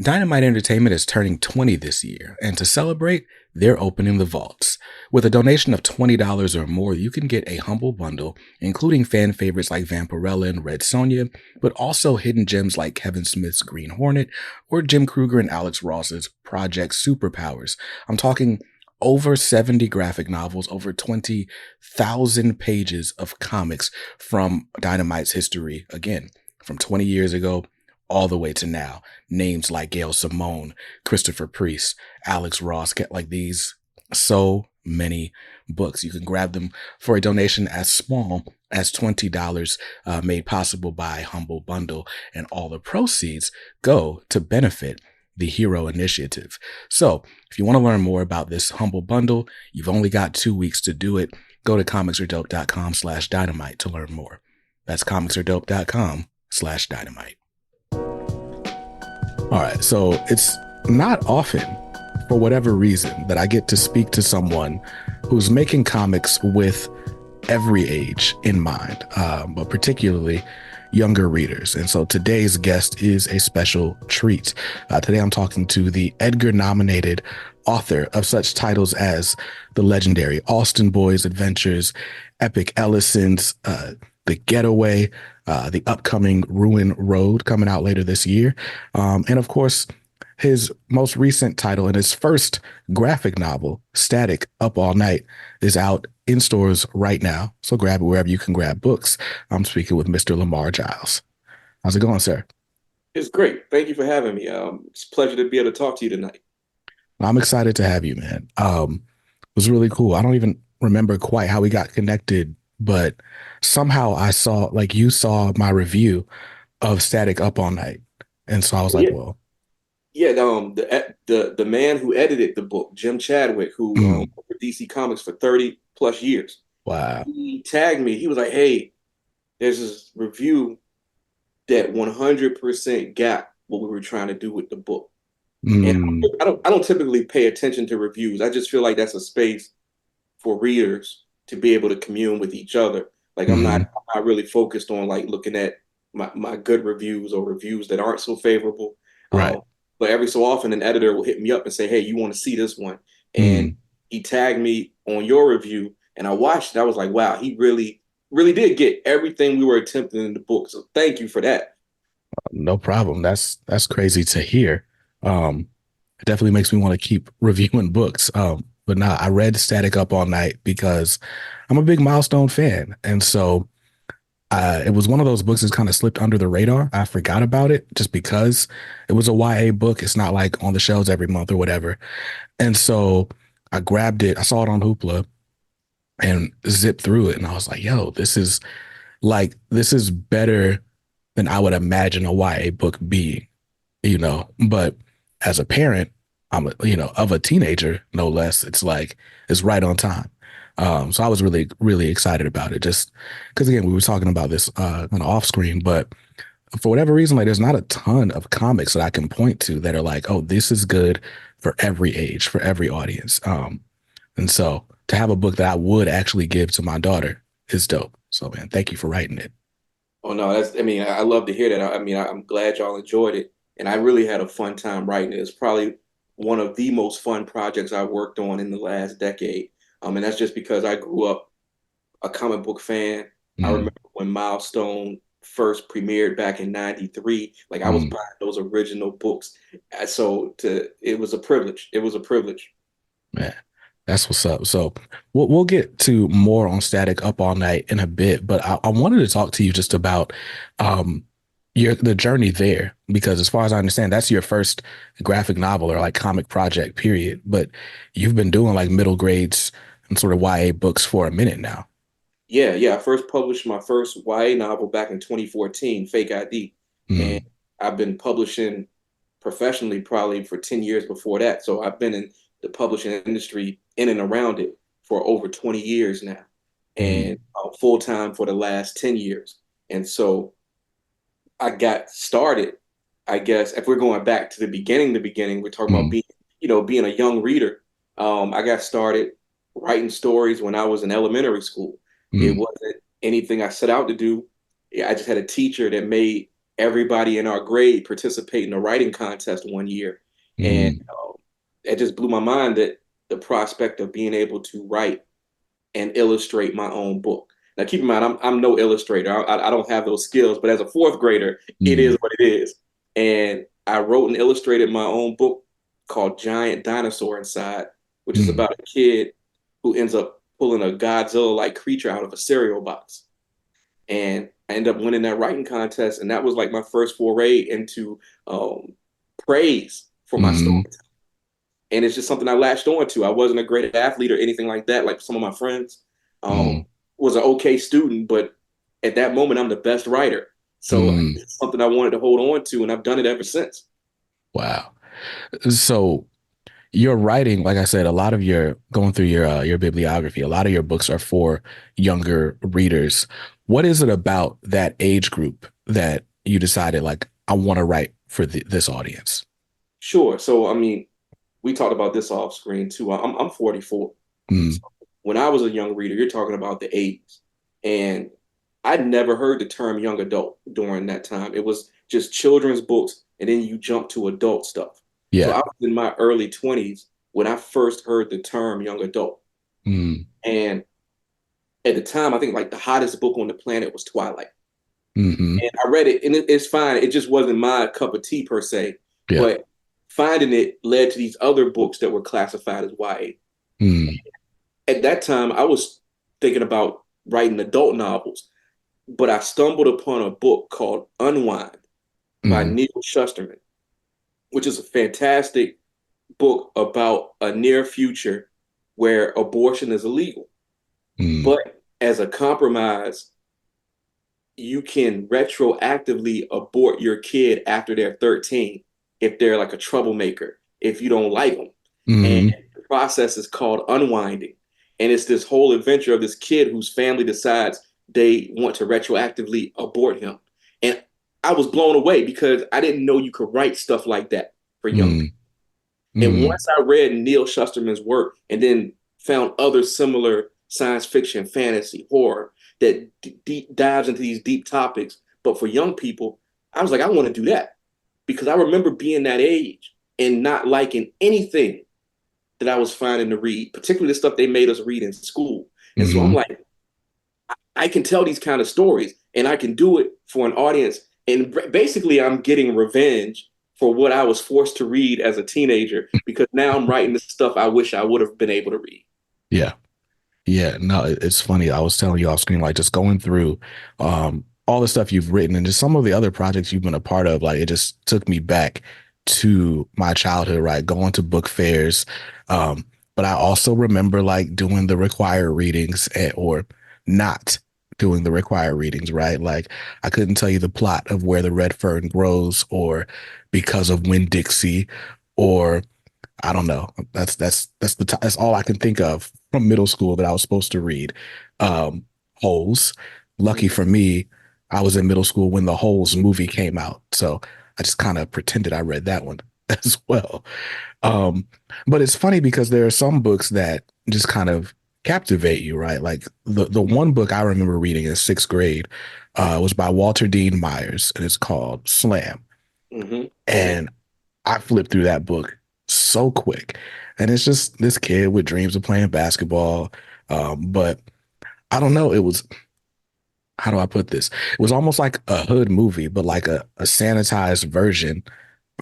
Dynamite Entertainment is turning 20 this year, and to celebrate, they're opening the vaults. With a donation of $20 or more, you can get a humble bundle, including fan favorites like Vampirella and Red Sonja, but also hidden gems like Kevin Smith's Green Hornet or Jim Kruger and Alex Ross's Project Superpowers. I'm talking over 70 graphic novels, over 20,000 pages of comics from Dynamite's history, again, from 20 years ago all the way to now. Names like Gail Simone, Christopher Priest, Alex Ross, get like these so many books. You can grab them for a donation as small as $20, made possible by Humble Bundle, and all the proceeds go to benefit the Hero Initiative. So if you want to learn more about this Humble Bundle, you've only got 2 weeks to do it. Go to comicsaredope.com/dynamite to learn more. That's comicsaredope.com/dynamite. All right, so it's not often, for whatever reason, that I get to speak to someone who's making comics with every age in mind, but particularly younger readers. And so today's guest is a special treat. Today I'm talking to the Edgar-nominated author of such titles as the legendary Alston Boys Adventures, Epic Ellison's The Getaway, the upcoming Ruin Road coming out later this year. And of course, his most recent title and his first graphic novel, Static Up All Night, is out in stores right now. So grab it wherever you can grab books. I'm speaking with Mr. Lamar Giles. How's it going, sir? It's great. Thank you for having me. It's a pleasure to be able to talk to you tonight. I'm excited to have you, man. It was really cool. I don't even remember quite how we got connected, but somehow I saw, like, you saw my review of Static Up All Night. And so I was like, Yeah, well, yeah. The man who edited the book, Jim Chadwick, who mm, worked for DC Comics for 30 plus years, wow. he tagged me. He was like, "Hey, there's this review that 100% got what we were trying to do with the book." And Mm, I don't typically pay attention to reviews. I just feel like that's a space for readers to be able to commune with each other. Like mhm. I'm not really focused on like looking at my good reviews or reviews that aren't so favorable. Right. Um, but every so often an editor will hit me up and say, "Hey, you want to see this one?" And Mm, he tagged me on your review, and I watched it. I was like, "Wow, he really did get everything we were attempting in the book." So thank you for that. no problem. That's crazy to hear. It definitely makes me want to keep reviewing books. But now I read Static Up All Night because I'm a big Milestone fan, and so it was one of those books that kind of slipped under the radar. I forgot about it just because it was a YA book. It's not like on the shelves every month or whatever. And so I grabbed it. I saw it on Hoopla and zipped through it, and I was like, "Yo, this is better than I would imagine a YA book being." But as a parent, of a teenager, no less, it's like, it's right on time. So I was really, really excited about it just because, again, we were talking about this, kind of off screen, but for whatever reason, like, there's not a ton of comics that I can point to that are like, oh, this is good for every age, for every audience. And so to have a book that I would actually give to my daughter is dope. So, man, thank you for writing it. Oh no, I mean, I love to hear that. I'm glad y'all enjoyed it, and I really had a fun time writing it. It's probably one of the most fun projects I worked on in the last decade. And that's just because I grew up a comic book fan. I remember Mm, when Milestone first premiered back in '93. Like I was mm. buying those original books. So it was a privilege. It was a privilege. Man, that's what's up. So we'll get to more on Static Up All Night in a bit, but I wanted to talk to you just about um the journey there, because as far as I understand, that's your first graphic novel or like comic project, period. But you've been doing like middle grades and sort of YA books for a minute now. Yeah, yeah. I first published my first YA novel back in 2014, Fake ID. And Mm, I've been publishing professionally probably for 10 years before that. So I've been in the publishing industry in and around it for over 20 years now and mm, full time for the last 10 years. And so I got started, I guess, if we're going back to the beginning, we're talking about mm, being a young reader. I got started writing stories when I was in elementary school. It mm, wasn't anything I set out to do. Yeah, I just had a teacher that made everybody in our grade participate in a writing contest one year. And Mm, it just blew my mind that the prospect of being able to write and illustrate my own book. Now, keep in mind, I'm no illustrator. I don't have those skills, but as a fourth grader, it is mm, what it is. And I wrote and illustrated my own book called Giant Dinosaur Inside, which is mm, about a kid who ends up pulling a Godzilla-like creature out of a cereal box. And I ended up winning that writing contest, and that was like my first foray into praise for my story. mm, And it's just something I latched on to. I wasn't a great athlete or anything like that, like some of my friends. mm, Was an okay student, but at that moment, I'm the best writer. So mm. it's something I wanted to hold on to, and I've done it ever since. Wow. So your writing, like I said, a lot of your going through your bibliography, a lot of your books are for younger readers. What is it about that age group that you decided like I want to write for this audience? Sure. So, I mean, we talked about this off screen too. I'm 44. Mm, So when I was a young reader, you're talking about the 80s. And I'd never heard the term young adult during that time. It was just children's books, and then you jump to adult stuff. So yeah. I was in my early 20s when I first heard the term young adult. Mm, And at the time, I think like the hottest book on the planet was Twilight. hmm. And I read it, and it's fine. It just wasn't my cup of tea per se. Yeah. But finding it led to these other books that were classified as YA. Mm, At that time, I was thinking about writing adult novels, but I stumbled upon a book called Unwind by mm, Neil Shusterman, which is a fantastic book about a near future where abortion is illegal. mm, But as a compromise, you can retroactively abort your kid after they're 13 if they're like a troublemaker, if you don't like them. And mm, the process is called unwinding. And it's this whole adventure of this kid whose family decides they want to retroactively abort him. And I was blown away because I didn't know you could write stuff like that for young mm, people. And mm, once I read Neil Shusterman's work and then found other similar science fiction, fantasy, horror that deep dives into these deep topics, but for young people, I was like, I want to do that because I remember being that age and not liking anything that I was finding to read, particularly the stuff they made us read in school. And so I'm mm. like, I can tell these kind of stories and I can do it for an audience. And basically, I'm getting revenge for what I was forced to read as a teenager because now I'm writing the stuff I wish I would have been able to read. Yeah. Yeah, no, it's funny. I was telling you off screen, like just going through all the stuff you've written and just some of the other projects you've been a part of, like it just took me back to my childhood, right? Going to book fairs. Um, but I also remember like doing the required readings or not doing the required readings, right? Like I couldn't tell you the plot of Where the Red Fern Grows or Because of Winn-Dixie or I don't know. That's all I can think of from middle school that I was supposed to read. Holes. Lucky Mm-hmm. for me, I was in middle school when the Holes movie came out, so I just kind of pretended I read that one as well. Um, but it's funny because there are some books that just kind of captivate you, right? Like the one book I remember reading in sixth grade was by Walter Dean Myers, and it's called Slam. Mm-hmm. Mm-hmm. And I flipped through that book so quick. And it's just this kid with dreams of playing basketball. But I don't know. It was, how do I put this? It was almost like a hood movie, but like a sanitized version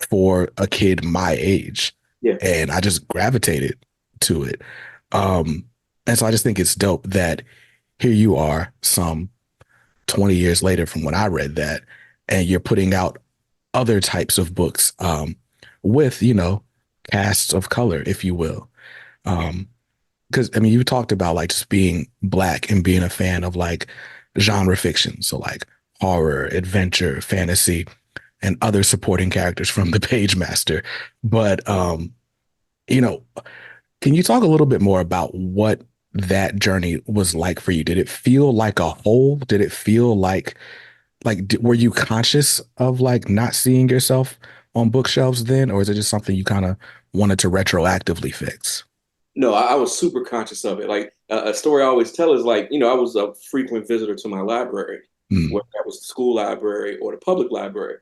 for a kid my age. Yeah. And I just gravitated to it. Um, and so I just think it's dope that here you are, some 20 years later from when I read that, and you're putting out other types of books with, casts of color, if you will. Because I mean, you talked about like just being black and being a fan of like genre fiction. So like horror, adventure, fantasy, and other supporting characters from the Page Master. But you know, can you talk a little bit more about what that journey was like for you? Did it feel like a whole? Did it feel were you conscious of like not seeing yourself on bookshelves then, or is it just something you kind of wanted to retroactively fix? No, I was super conscious of it. Like a story I always tell is like, I was a frequent visitor to my library. Mm, whether that was the school library or the public library.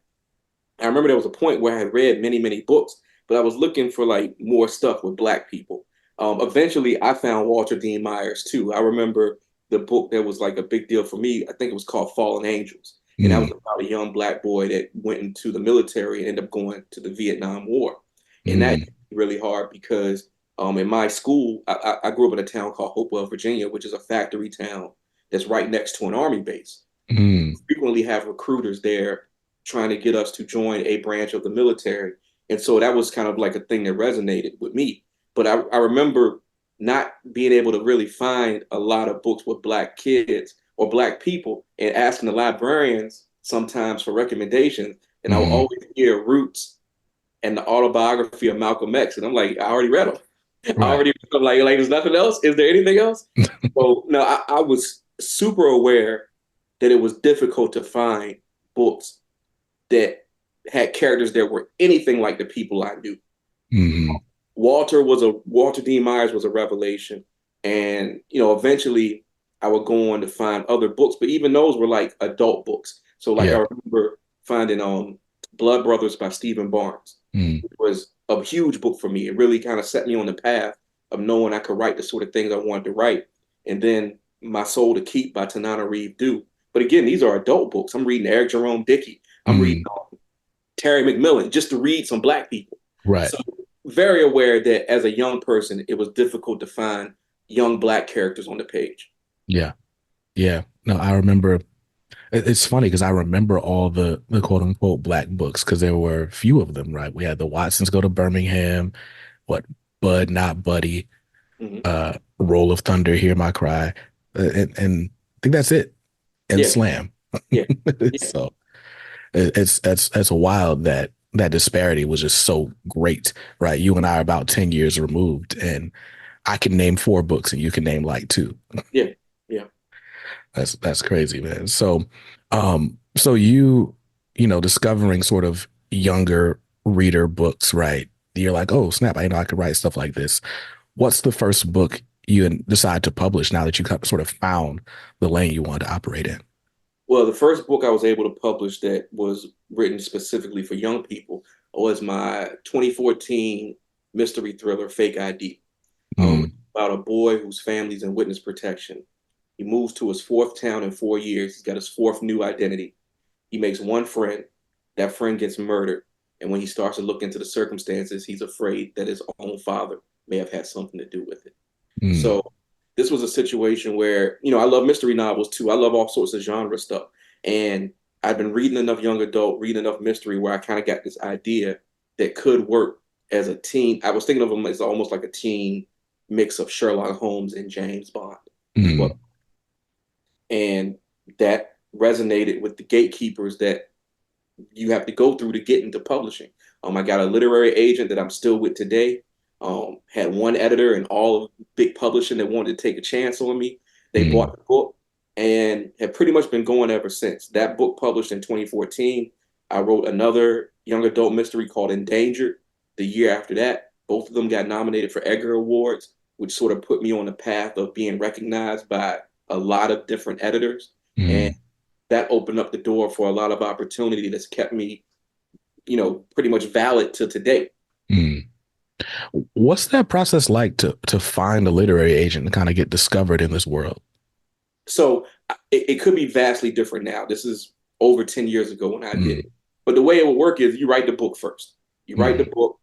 I remember there was a point where I had read many, many books, but I was looking for like more stuff with Black people. Eventually, I found Walter Dean Myers too. I remember the book that was like a big deal for me. I think it was called Fallen Angels, and that was mm, about a young Black boy that went into the military and ended up going to the Vietnam War, and that hit mm, me really hard because in my school, I grew up in a town called Hopewell, Virginia, which is a factory town that's right next to an army base. mm, Frequently have recruiters there trying to get us to join a branch of the military. And so that was kind of like a thing that resonated with me. But I remember not being able to really find a lot of books with Black kids or Black people and asking the librarians sometimes for recommendations. And I would mm. always hear Roots and the autobiography of Malcolm X. And I'm like, I already read them. I Right. already I'm like, there's nothing else. Is there anything else? So no, I was super aware that it was difficult to find books that had characters that were anything like the people I knew. Hmm. Walter Dean Myers was a revelation, and eventually I would go on to find other books, but even those were like adult books. So like Yeah. I remember finding Blood Brothers by Stephen Barnes. Mm, It was a huge book for me. It really kind of set me on the path of knowing I could write the sort of things I wanted to write. And then My Soul to Keep by Tanana Reeve Dew. But again, these are adult books. I'm reading Eric Jerome Dickey. I'm reading mm. Terry McMillan just to read some Black people. Right. So very aware that as a young person, it was difficult to find young Black characters on the page. Yeah. Yeah. No, I remember it's funny because I remember all the quote unquote black books because there were a few of them, right? We had the Watsons Go to Birmingham, what Bud Not Buddy, Mm-hmm. Roll of Thunder, Hear My Cry, and I think that's it. And Yeah, Slam. yeah, yeah, So it's wild that that disparity was just so great, right? You and I are about 10 years removed, and I can name four books and you can name like two. yeah, yeah. That's crazy, man. So you know, discovering sort of younger reader books, right? You're like, oh snap, I know I could write stuff like this. What's the first book you decide to publish now that you sort of found the lane you want to operate in? Well, the first book I was able to publish that was written specifically for young people was my 2014 mystery thriller, Fake ID. Mm, About a boy whose family's in witness protection. He moves to his fourth town in 4 years. He's got his fourth new identity. He makes one friend. That friend gets murdered. And when he starts to look into the circumstances, he's afraid that his own father may have had something to do with it. mm, So this was a situation where, I love mystery novels too. I love all sorts of genre stuff. And I've been reading enough young adult, reading enough mystery where I kind of got this idea that could work as a teen. I was thinking of them as almost like a teen mix of Sherlock Holmes and James Bond. But mm, and that resonated with the gatekeepers that you have to go through to get into publishing. I got a literary agent that I'm still with today. Had one editor and all of big publishing that wanted to take a chance on me. They mm, bought the book and have pretty much been going ever since. That book published in 2014. I wrote another young adult mystery called Endangered the year after that. Both of them got nominated for Edgar Awards, which sort of put me on the path of being recognized by a lot of different editors. And mm, that opened up the door for a lot of opportunity that's kept me, pretty much valid to today. mm. What's that process like to find a literary agent and kind of get discovered in this world? So it could be vastly different now. This is over 10 years ago when I did Mm, it. But the way it would work is you write the book first. You write the mm, book.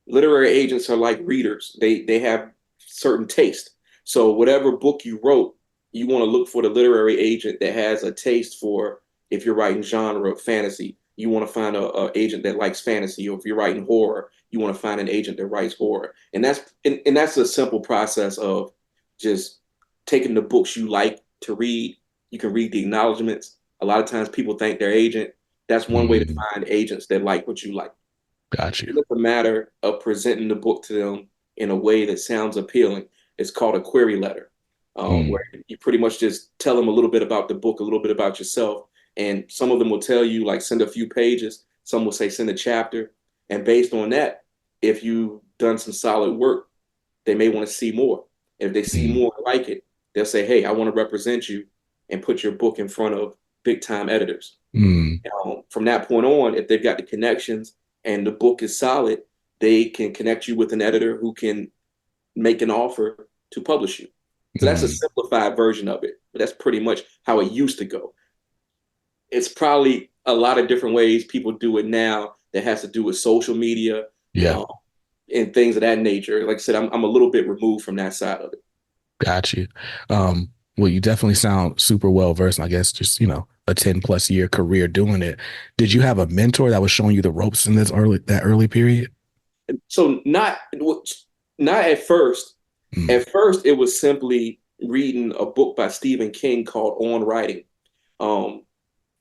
Literary agents are like readers. They have certain taste. So whatever book you wrote, you want to look for the literary agent that has a taste for if you're writing genre of fantasy, you want to find a agent that likes fantasy, or if you're writing horror, you want to find an agent that writes horror. And that's a simple process of just taking the books you like to read. You can read the acknowledgments. A lot of times people thank their agent. That's one way to mm. find agents that like what you like. Got you. It's a matter of presenting the book to them in a way that sounds appealing. It's called a query letter, Mm, where you pretty much just tell them a little bit about the book, a little bit about yourself. And some of them will tell you, like, send a few pages. Some will say, send a chapter. And based on that, if you've done some solid work, they may want to see more. If they see mm. more like it, they'll say, hey, I want to represent you. and put your book in front of big time editors. Mm, From that point on, if they've got the connections and the book is solid, they can connect you with an editor who can make an offer to publish you. So that's a mm, simplified version of it, but that's pretty much how it used to go. It's probably a lot of different ways people do it now that has to do with social media, yeah, um, and things of that nature. Like I said, I'm a little bit removed from that side of it. got you. Well, you definitely sound super well versed. I guess just, a 10 plus year career doing it. Did you have a mentor that was showing you the ropes in that early period? So not at first. Mm, At first, it was simply reading a book by Stephen King called On Writing. Um,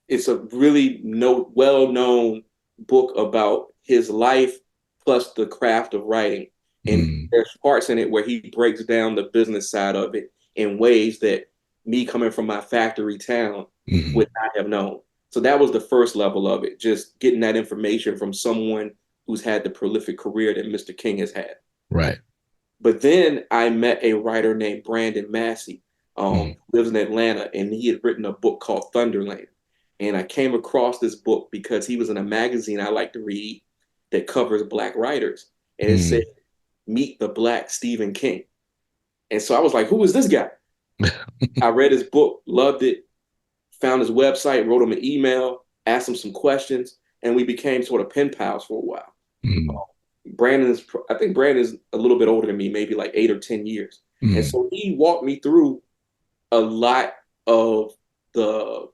it's a really well known book about his life plus the craft of writing. And mm, there's parts in it where he breaks down the business side of it in ways that me coming from my factory town mm, would not have known. So that was the first level of it, just getting that information from someone who's had the prolific career that Mr. King has had. right. But then I met a writer named Brandon Massey, Mm, lives in Atlanta, and he had written a book called Thunderland. And I came across this book because he was in a magazine I like to read that covers Black writers. And it said, mm. Meet the Black Stephen King. And so I was like, who is this guy? I read his book, loved it, found his website, wrote him an email, asked him some questions, and we became sort of pen pals for a while. Mm, I think Brandon is a little bit older than me, maybe like 8 or 10 years. And mm, so he walked me through a lot of the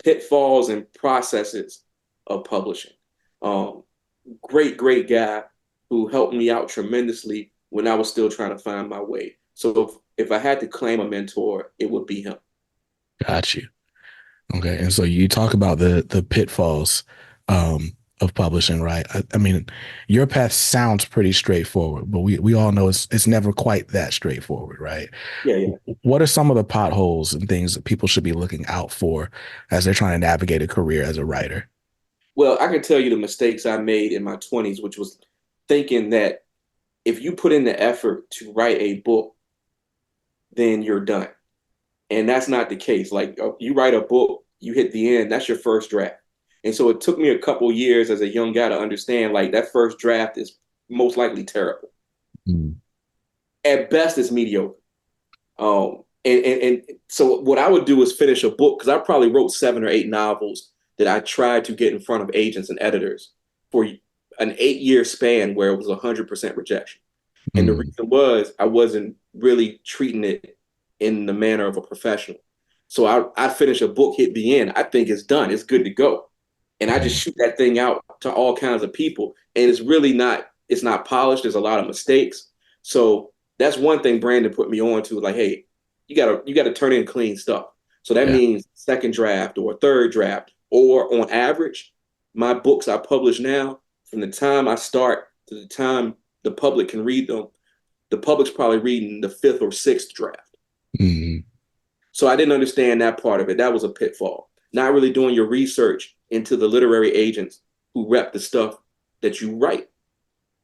pitfalls and processes of publishing. Um, great guy who helped me out tremendously when I was still trying to find my way. So if I had to claim a mentor, it would be him. got you. Okay. And so you talk about the pitfalls of publishing, right? I mean, your path sounds pretty straightforward, but we all know it's never quite that straightforward, right? Yeah. What are some of the potholes and things that people should be looking out for as they're trying to navigate a career as a writer? Well, I can tell you the mistakes I made in my 20s, which was thinking that if you put in the effort to write a book, then you're done. And that's not the case. Like you write a book, you hit the end, that's your first draft. And so it took me a couple years as a young guy to understand like that first draft is most likely terrible. Mm, At best, it's mediocre. And so what I would do is finish a book because I probably wrote 7 or 8 novels that I tried to get in front of agents and editors for an 8 year span where it was 100% rejection. And the mm, reason was I wasn't really treating it in the manner of a professional. So I finish a book, hit the end. I think it's done. It's good to go. And I just mm, shoot that thing out to all kinds of people. And it's really it's not polished. There's a lot of mistakes. So that's one thing Brandon put me on to, like, hey, you gotta turn in clean stuff. So that yeah. means second draft or third draft, or on average, my books I publish now, from the time I start to the time the public can read them, the public's probably reading the fifth or sixth draft. Mm, So I didn't understand that part of it. That was a pitfall. Not really doing your research into the literary agents who rep the stuff that you write.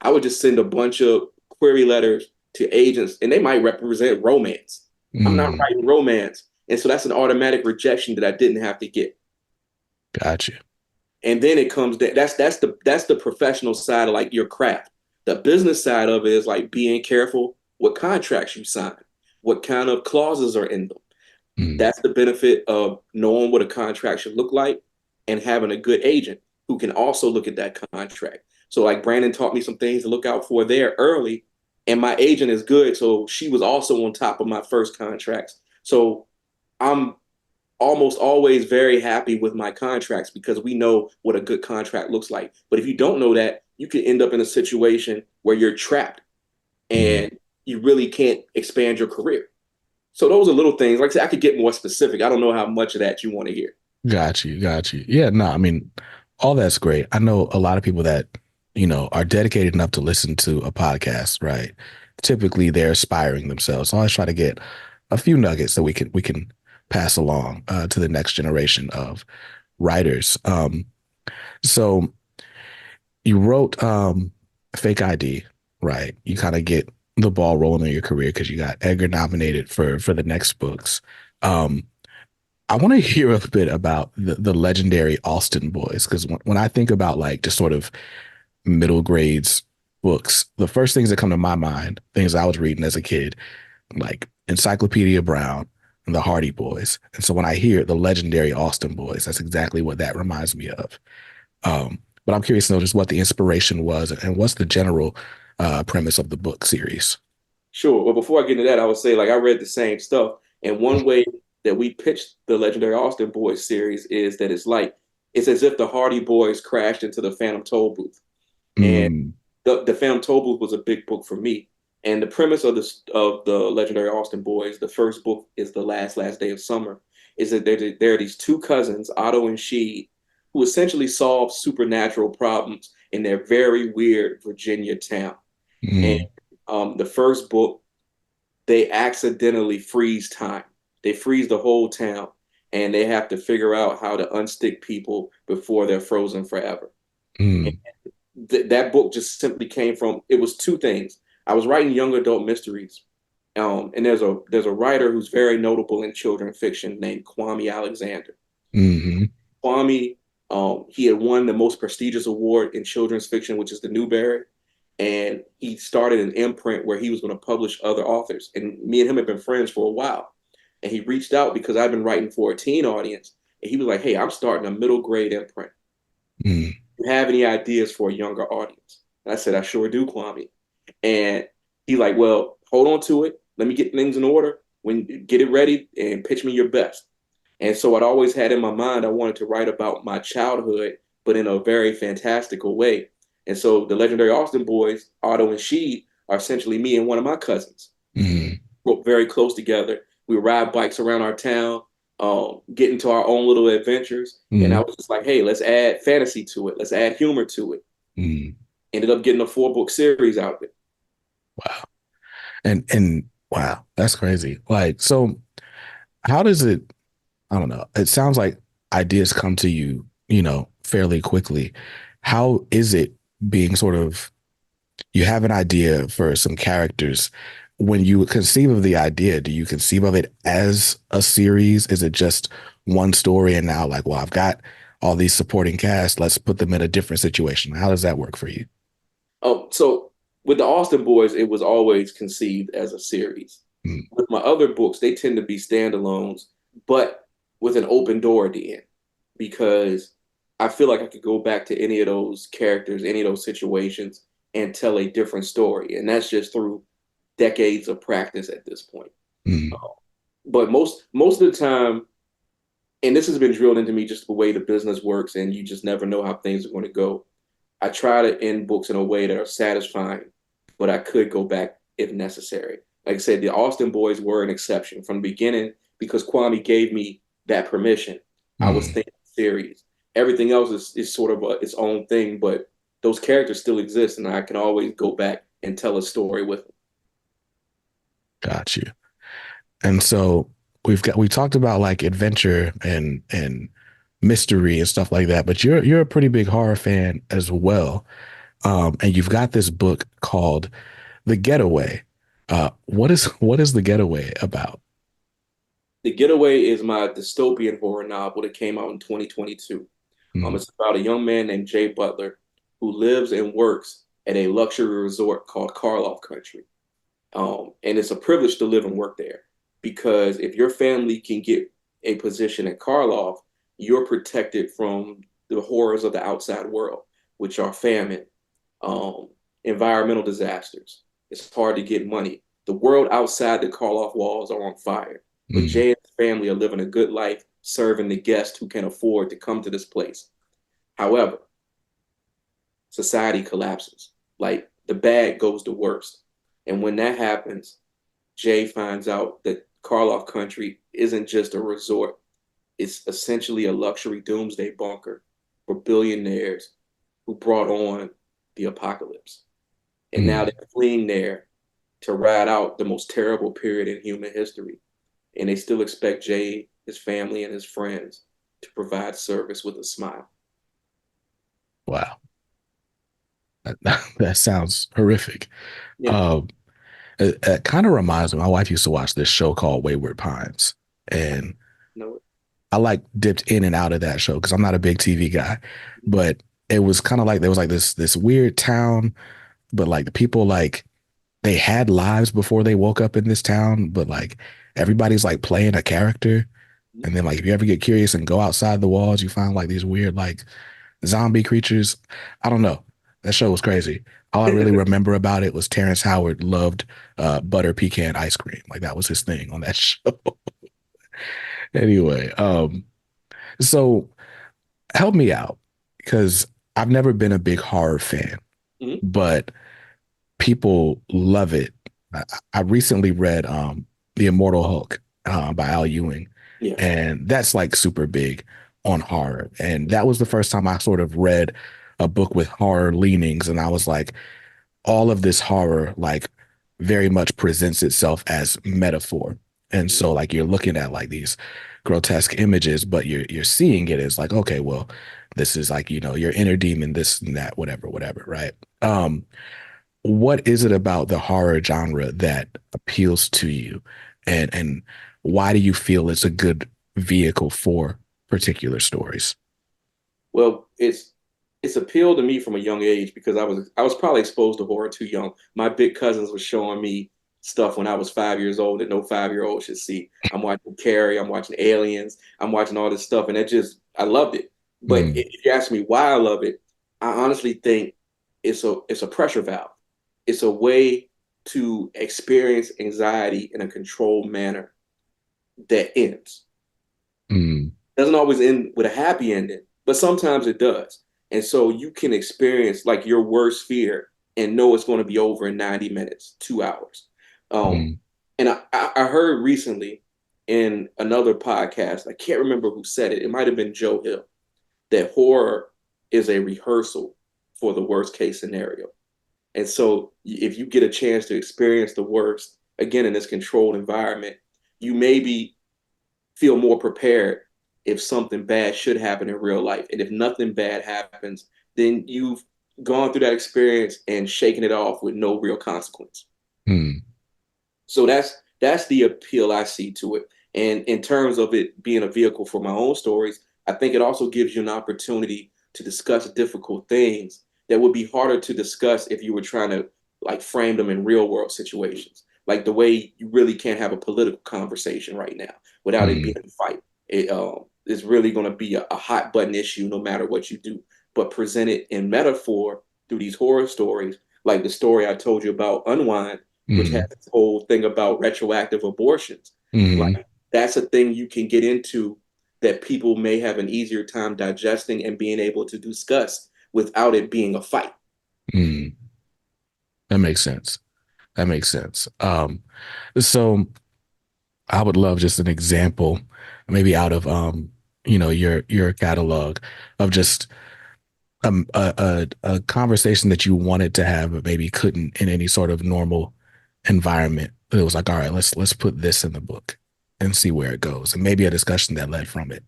I would just send a bunch of query letters to agents, and they might represent romance. I'm not mm, writing romance. And so that's an automatic rejection that I didn't have to get. got you. And then it comes that that's the professional side of like your craft. The business side of it is like being careful what contracts you sign, what kind of clauses are in them. Mm, That's the benefit of knowing what a contract should look like and having a good agent who can also look at that contract. So like Brandon taught me some things to look out for there early, and my agent is good, so she was also on top of my first contracts. So I'm almost always very happy with my contracts because we know what a good contract looks like. But if you don't know that, you can end up in a situation where you're trapped mm. and you really can't expand your career. So those are little things. Like I said, I could get more specific. I don't know how much of that you want to hear. Got you. Got you. Yeah, no, I mean, all that's great. I know a lot of people that, are dedicated enough to listen to a podcast, right? Typically they're aspiring themselves. So I always try to get a few nuggets that we can pass along to the next generation of writers. So you wrote Fake ID, right? You kind of get the ball rolling in your career because you got Edgar nominated for the next books. Um, I want to hear a bit about the legendary Austen boys, because when I think about like just sort of middle grades books, the first things that come to my mind, things I was reading as a kid, like Encyclopedia Brown and the Hardy Boys. And so when I hear the legendary Austen boys, that's exactly what that reminds me of. But I'm curious to know just what the inspiration was and what's the general premise of the book series. Sure. Well, before I get into that, I would say like I read the same stuff, and one way that we pitched the Legendary Austin Boys series is that it's as if the Hardy Boys crashed into the Phantom Toll Booth, and Mm, the Phantom Toll Booth was a big book for me. And the premise of the Legendary Austin Boys, the first book is the last day of summer, is that there are these two cousins, Otto and Sheed, who essentially solve supernatural problems in their very weird Virginia town. And mm, the first book, they accidentally freeze time. They freeze the whole town, and they have to figure out how to unstick people before they're frozen forever. And mm, that book just simply came from it was two things. I was writing young adult mysteries, and there's a writer who's very notable in children's fiction named Kwame Alexander. mm, Kwame, he had won the most prestigious award in children's fiction, which is the Newbery, and he started an imprint where he was going to publish other authors. And me and him had been friends for a while, and he reached out because I've been writing for a teen audience, and he was like, "Hey, I'm starting a middle grade imprint. mm, Do you have any ideas for a younger audience?" And I said, "I sure do, Kwame." And he like, "Well, hold on to it. Let me get things in order. When get it ready and pitch me your best." And so I'd always had in my mind I wanted to write about my childhood, but in a very fantastical way. And so the legendary Austin boys, Otto and Sheed, are essentially me and one of my cousins. mm, We're very close together. We ride bikes around our town, get into our own little adventures. And I mm, was just like, hey, let's add fantasy to it. Let's add humor to it. mm. Ended up getting a 4 book series out of it. Wow. And wow, that's crazy. Like, so how does it, I don't know. It sounds like ideas come to you, fairly quickly. How is it being sort of, you have an idea for some characters. When you conceive of the idea, do you conceive of it as a series? Is it just one story and now like, well, I've got all these supporting cast, let's put them in a different situation. How does that work for you? So with the Austin boys, it was always conceived as a series. Mm, With my other books, they tend to be standalones, but with an open door at the end because I feel like I could go back to any of those characters, any of those situations, and tell a different story. And that's just through decades of practice at this point. mm, But most of the time, and this has been drilled into me just the way the business works, and you just never know how things are going to go. I try to end books in a way that are satisfying, but I could go back if necessary. Like I said, the Austin boys were an exception from the beginning because Kwame gave me that permission. I was mm. thinking series. Everything else is sort of its own thing, but those characters still exist, and I can always go back and tell a story with them. Got you. And so we talked about like adventure and mystery and stuff like that, but you're a pretty big horror fan as well. And you've got this book called The Getaway. What is The Getaway about? The Getaway is my dystopian horror novel that came out in 2022. Mm, It's about a young man named Jay Butler who lives and works at a luxury resort called Karloff Country. And it's a privilege to live and work there because if your family can get a position at Karloff, you're protected from the horrors of the outside world, which are famine, um, environmental disasters. It's hard to get money. The world outside the Karloff walls are on fire, but mm, Jay and his family are living a good life serving the guests who can afford to come to this place. However, society collapses. Like the bad goes to worst. And when that happens, Jay finds out that Karloff Country isn't just a resort, it's essentially a luxury doomsday bunker for billionaires who brought on the apocalypse. And now mm. they're fleeing there to ride out the most terrible period in human history. And they still expect Jay, his family, and his friends to provide service with a smile. Wow. That, that sounds horrific. Yeah, Um, it kind of reminds me, my wife used to watch this show called Wayward Pines. And know it. I like dipped in and out of that show because I'm not a big TV guy, but it was kind of like there was like this weird town, but like the people like they had lives before they woke up in this town, but like everybody's like playing a character. And then like if you ever get curious and go outside the walls, you find like these weird like zombie creatures. I don't know. That show was crazy. All I really remember about it was Terrence Howard loved butter pecan ice cream. Like that was his thing on that show. Anyway, so help me out because I've never been a big horror fan, Mhm. but people love it. I recently read The Immortal Hulk by Al Ewing, Yes. and that's like super big on horror. And that was the first time I sort of read a book with horror leanings, and I was like, all of this horror like very much presents itself as metaphor. And Mhm. so like you're looking at like these grotesque images, but you're seeing it as like, okay, well, this is like, your inner demon, this and that, whatever, whatever, right? What is it about the horror genre that appeals to you? And why do you feel it's a good vehicle for particular stories? Well, it's appealed to me from a young age because I was probably exposed to horror too young. My big cousins were showing me stuff when I was 5 years old that no 5 year old should see. I'm watching Carrie, I'm watching Aliens, I'm watching all this stuff, and I loved it. But Mm, if you ask me why I love it, I honestly think it's a pressure valve. It's a way to experience anxiety in a controlled manner that ends. mm, Doesn't always end with a happy ending, but sometimes it does. And so you can experience like your worst fear and know it's going to be over in 90 minutes, 2 hours. Um, mm, and I heard recently in another podcast, I can't remember who said it. It might have been Joe Hill, that horror is a rehearsal for the worst case scenario. And so if you get a chance to experience the worst, again, in this controlled environment, you maybe feel more prepared if something bad should happen in real life. And if nothing bad happens, then you've gone through that experience and shaken it off with no real consequence. mm, So that's the appeal I see to it. And in terms of it being a vehicle for my own stories, I think it also gives you an opportunity to discuss difficult things that would be harder to discuss if you were trying to like frame them in real world situations. Like the way you really can't have a political conversation right now without it being mm, a fight. It is really going to be a hot button issue no matter what you do. But present it in metaphor through these horror stories, like the story I told you about Unwind, which has mm, this whole thing about retroactive abortions. mm, Like that's a thing you can get into that people may have an easier time digesting and being able to discuss without it being a fight. mm. That makes sense. That makes sense. So I would love just an example, maybe out of your catalog of just a conversation that you wanted to have, but maybe couldn't in any sort of normal environment. It was like, all right, let's put this in the book and see where it goes, and maybe a discussion that led from it.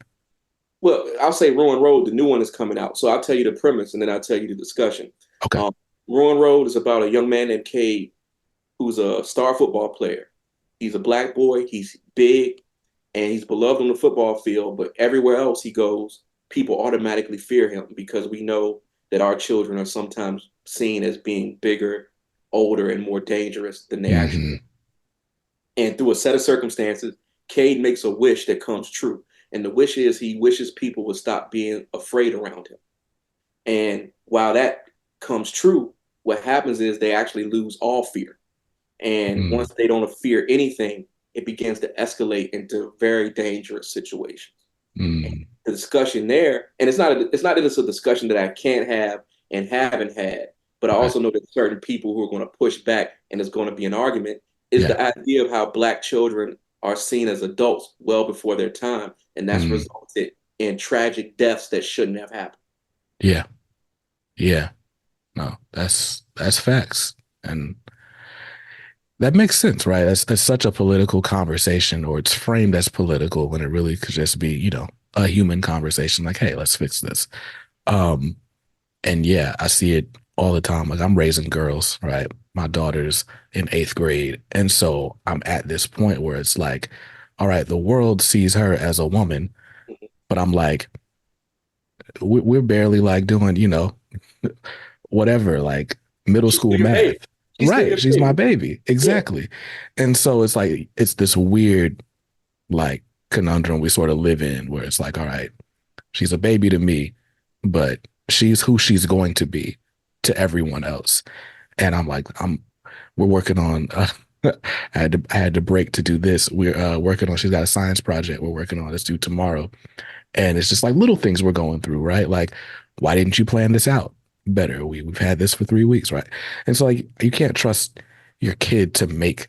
Well, I'll say Ruin Road, the new one is coming out. So I'll tell you the premise and then I'll tell you the discussion. Okay. Um, Ruin Road is about a young man named Cade who's a star football player. He's a black boy, he's big, and he's beloved on the football field, but everywhere else he goes, people automatically fear him because we know that our children are sometimes seen as being bigger, older, and more dangerous than they actually Hmm. are. And through a set of circumstances, Cade makes a wish that comes true. And the wish is he wishes people would stop being afraid around him. And while that comes true, what happens is they actually lose all fear. And Mm, once they don't fear anything, it begins to escalate into very dangerous situations. And mm, the discussion there, and it's not that it's a discussion that I can't have and haven't had, but I right. also know that certain people who are going to push back and there's going to be an argument is Yeah. the idea of how black children are seen as adults well before their time, and that's Mm, resulted in tragic deaths that shouldn't have happened. yeah. Yeah. No, that's facts. And that makes sense, right? That's such a political conversation, or it's framed as political when it really could just be, a human conversation. Like, hey, let's fix this. Um, and yeah, I see it all the time. Like I'm raising girls, right? My daughter's in eighth grade. And so I'm at this point where it's like, all right, the world sees her as a woman, but I'm like, we're barely like doing, whatever, like middle She's still school your baby. math. She's still Right. your She's my baby. baby. Yeah. Exactly. And so it's like, it's this weird, like, conundrum we sort of live in where it's like, all right, she's a baby to me, but she's who she's going to be to everyone else. And I'm like, we're working on, I had to break to do this. We're working on, she's got a science project we're working on. It's due tomorrow. And it's just like little things we're going through, right? Like, why didn't you plan this out better? We've had this for 3 weeks, right? And so like you can't trust your kid to make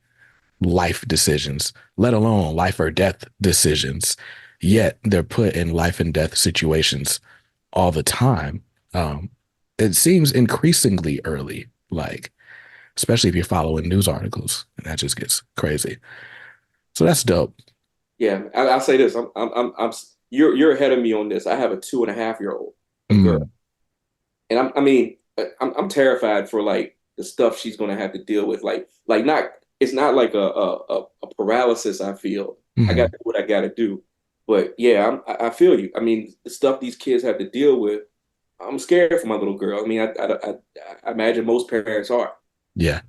life decisions, let alone life or death decisions. Yet they're put in life and death situations all the time. Um, it seems increasingly early, like especially if you're following news articles, and that just gets crazy. So that's dope. Yeah. I'll say this. You're ahead of me on this. I have a 2.5 year old, a girl. Mm, And I'm terrified for like the stuff she's gonna have to deal with. Like not it's not like a paralysis I feel. I got mm, to do what I gotta do. But yeah, I feel you. I mean, the stuff these kids have to deal with, I'm scared for my little girl. I mean, I imagine most parents are. yeah,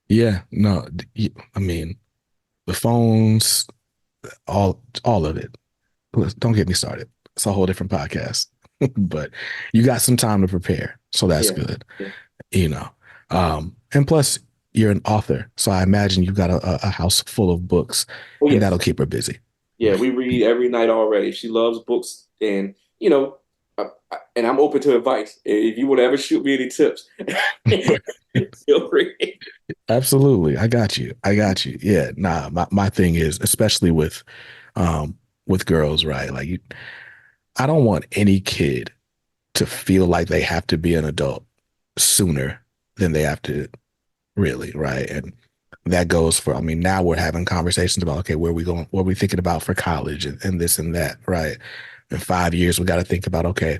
yeah. No, I mean the phones, all of it. Don't get me started. It's a whole different podcast. But you got some time to prepare, so that's Yeah. good. Yeah. You know, and plus you're an author, so I imagine you've got a house full of books, Oh and that'll yes. keep her busy. Yeah, we read every night already. She loves books, and and I'm open to advice. If you want to ever shoot me any tips, feel free. Absolutely, I got you. I got you. Yeah, nah. My thing is, especially with girls, right? Like, I don't want any kid to feel like they have to be an adult sooner than they have to, really, right? And that goes for, I mean, now we're having conversations about, okay, where are we going, what are we thinking about for college and this and that, right? In 5 years, we got to think about, okay,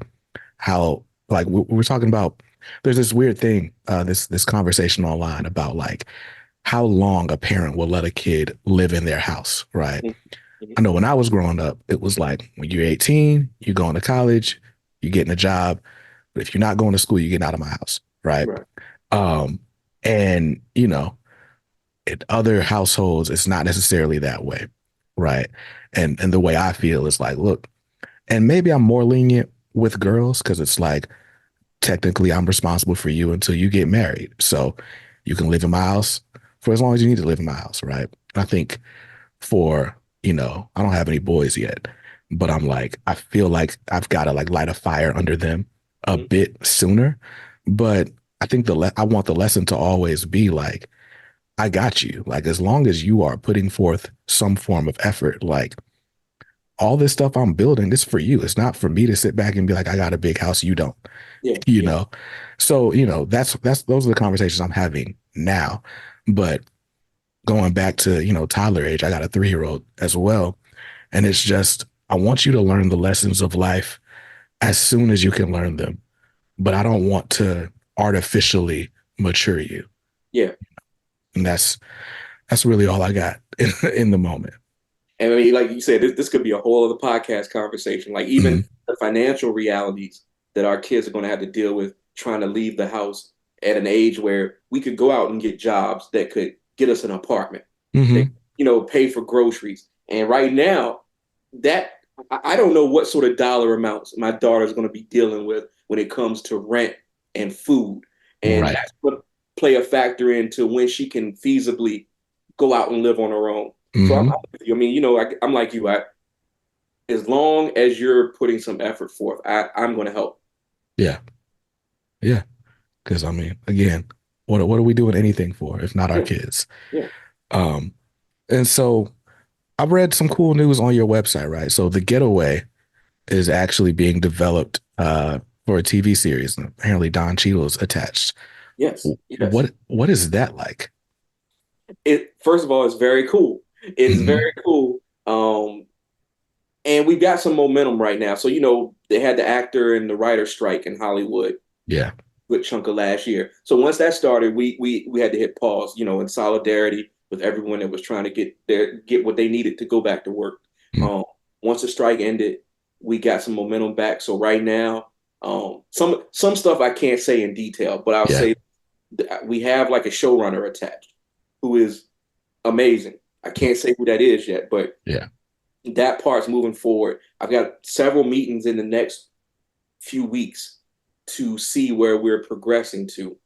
how, like, we're talking about, there's this weird thing, this conversation online about like how long a parent will let a kid live in their house, right? Mhm. I know when I was growing up, it was like when you're 18, you're going to college, you're getting a job. But if you're not going to school, you're getting out of my house, right? Right. Um, and in other households, it's not necessarily that way, right? And the way I feel is like, look, and maybe I'm more lenient with girls because it's like technically I'm responsible for you until you get married, so you can live in my house for as long as you need to live in my house, right? I think for I don't have any boys yet, but I'm like I feel like I've got to like light a fire under them a Mhm. bit sooner, but I think I want the lesson to always be like I got you. Like, as long as you are putting forth some form of effort, like all this stuff I'm building, it's for you. It's not for me to sit back and be like, I got a big house, you don't, Yeah. you Yeah. know? So, that's those are the conversations I'm having now. But going back to, toddler age, I got a 3-year old as well. And it's just, I want you to learn the lessons of life as soon as you can learn them. But I don't want to artificially mature you. Yeah. And that's really all I got in the moment. And I mean, like you said, this could be a whole other podcast conversation. Like even Mhm. the financial realities that our kids are going to have to deal with trying to leave the house at an age where we could go out and get jobs that could get us an apartment, that Mhm. pay for groceries. And right now, that I don't know what sort of dollar amounts my daughter's going to be dealing with when it comes to rent and food, and Right. that's going to play a factor into when she can feasibly go out and live on her own. So I'm Mhm. with you. I mean, I'm like you. As long as you're putting some effort forth, I'm going to help. Yeah. Yeah. Because I mean, again, what are we doing anything for if not our Yeah, kids? yeah, Um, and so I've read some cool news on your website, right? So The Getaway is actually being developed for a TV series, and apparently Don Cheadle's attached. yes, yes. What is that like? It first of all, it's very cool. It's Hmm. very cool. And we've got some momentum right now. So they had the actor and the writer strike in Hollywood, Yeah. good chunk of last year. So once that started, we had to hit pause, in solidarity with everyone that was trying to get what they needed to go back to work. Mm. Um, Once the strike ended, we got some momentum back. So right now, some stuff I can't say in detail, but I'll Yeah. say we have like a showrunner attached who is amazing. I can't say who that is yet, but Yeah. that part's moving forward. I've got several meetings in the next few weeks to see where we're progressing to.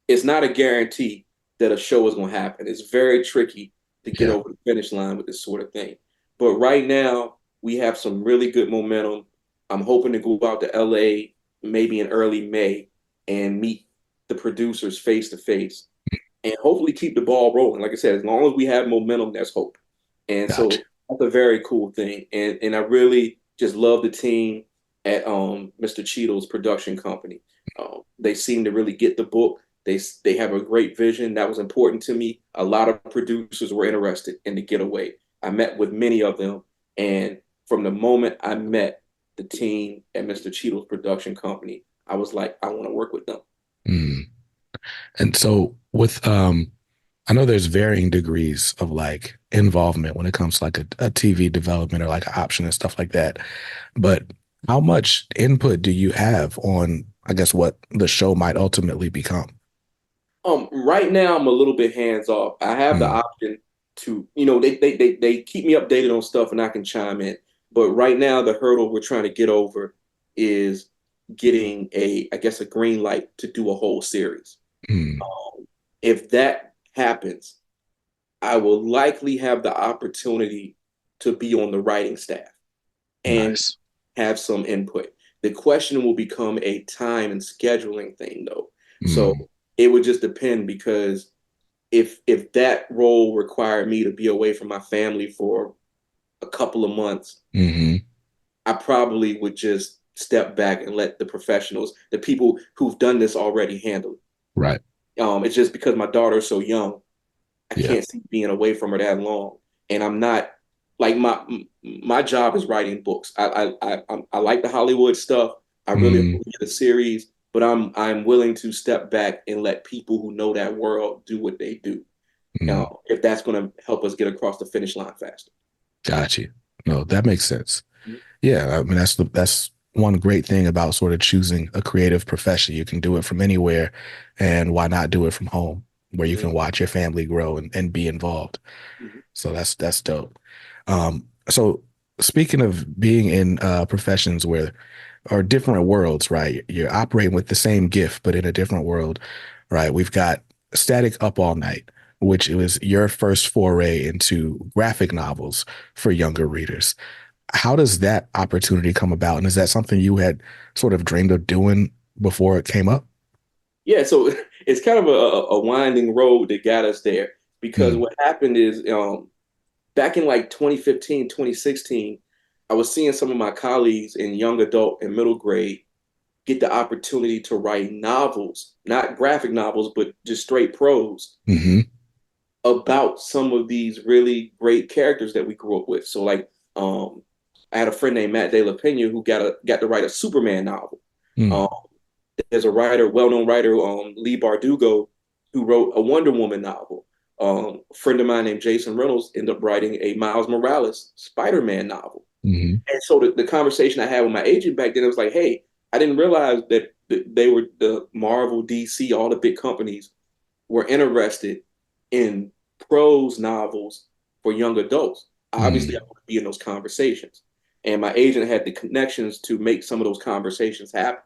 It's not a guarantee that a show is going to happen. It's very tricky to get Yeah. over the finish line with this sort of thing. But right now, we have some really good momentum. I'm hoping to go out to LA maybe in early May and meet the producers face to face and hopefully keep the ball rolling. Like I said, as long as we have momentum, there's hope. And Gotcha. so that's a very cool thing. And I really just love the team at Mr. Cheeto's production company. They seem to really get the book. They have a great vision that was important to me. A lot of producers were interested in the getaway. I met with many of them, and from the moment I met the team at Mr. Cheeto's production company, I was like, I want to work with them. Mm. And so with I know there's varying degrees of like involvement when it comes to like a TV development or like an option and stuff like that. But how much input do you have on, I guess, what the show might ultimately become? Right now I'm a little bit hands off. I have the Mm, option to, they keep me updated on stuff and I can chime in. But right now the hurdle we're trying to get over is getting I guess, a green light to do a whole series. mm, If that happens, I will likely have the opportunity to be on the writing staff and nice. have some input. The question will become a time and scheduling thing, though. So Mm, it would just depend because if that role required me to be away from my family for a couple of months, hmm. I probably would just step back and let the professionals, the people who've done this already, handle Right. it. It's just because my daughter's so young, I Yeah. can't see being away from her that long, and I'm not like my job is writing books. I like the Hollywood stuff. I really Mm, want to get a series, but I'm willing to step back and let people who know that world do what they do. mm. If that's going to help us get across the finish line faster. Got you. No, that makes sense. Yeah, I mean that's one great thing about sort of choosing a creative profession. You can do it from anywhere, and why not do it from home where you Mm-hmm. can watch your family grow and be involved. Mm-hmm. So that's dope. So speaking of being in professions where or different worlds, right? You're operating with the same gift, but in a different world, right? We've got Static Up All Night, which was your first foray into graphic novels for younger readers. How does that opportunity come about? And is that something you had sort of dreamed of doing before it came up? Yeah, so it's kind of a winding road that got us there because Mm, what happened is back in like 2015, 2016, I was seeing some of my colleagues in young adult and middle grade get the opportunity to write novels, not graphic novels, but just straight prose hmm. about some of these really great characters that we grew up with. So like I had a friend named Matt De La Pena who got to write a Superman novel. Mm, Um, there's a writer, well-known writer, Lee Bardugo, who wrote a Wonder Woman novel. A friend of mine named Jason Reynolds ended up writing a Miles Morales Spider-Man novel. hmm. And so the conversation I had with my agent back then, it was like, hey, I didn't realize that they were the Marvel, DC, all the big companies were interested in prose novels for young adults. Obviously, I Mm, want to be in those conversations. And my agent had the connections to make some of those conversations happen.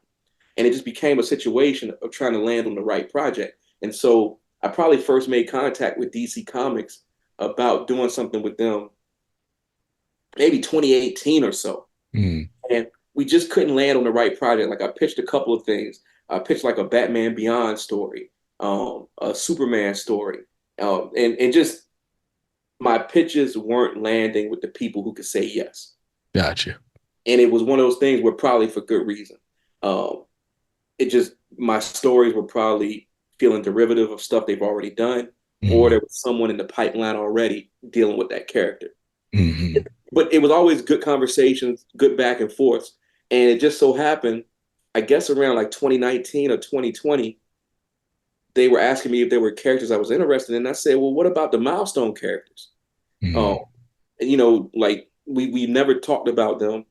And it just became a situation of trying to land on the right project. And so I probably first made contact with DC Comics about doing something with them maybe 2018 or so. mm, And we just couldn't land on the right project. Like I pitched a couple of things. I pitched like a Batman Beyond story, a Superman story, and just my pitches weren't landing with the people who could say yes. gotcha. And it was one of those things where probably for good reason. Um, it just my stories were probably feeling derivative of stuff they've already done, or Mm, there was someone in the pipeline already dealing with that character. hmm. But it was always good conversations, good back and forth. And it just so happened, I guess around like 2019 or 2020, they were asking me if there were characters I was interested in. And I said, well, what about the milestone characters? Um, Mm, like we never talked about them.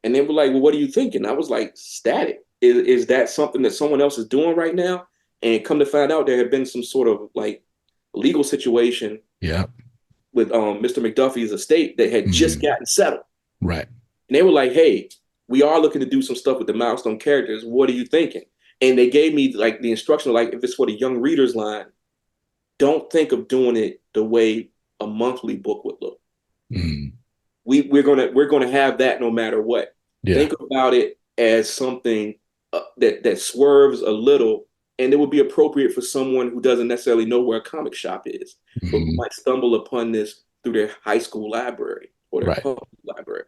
And they were like, well, what are you thinking? I was like, static. Is that something that someone else is doing right now? And come to find out, there had been some sort of like legal situation Yeah. with Mr. McDuffie's estate that had just Hmm. gotten settled. Right. And they were like, hey, we are looking to do some stuff with the milestone characters. What are you thinking? And they gave me like the instruction, like if it's for the young readers line, don't think of doing it the way a monthly book would look. Hmm. We're gonna have that no matter what. Yeah. Think about it as something that swerves a little, and it would be appropriate for someone who doesn't necessarily know where a comic shop is, but who Hmm. might stumble upon this through their high school library or their Right. public library.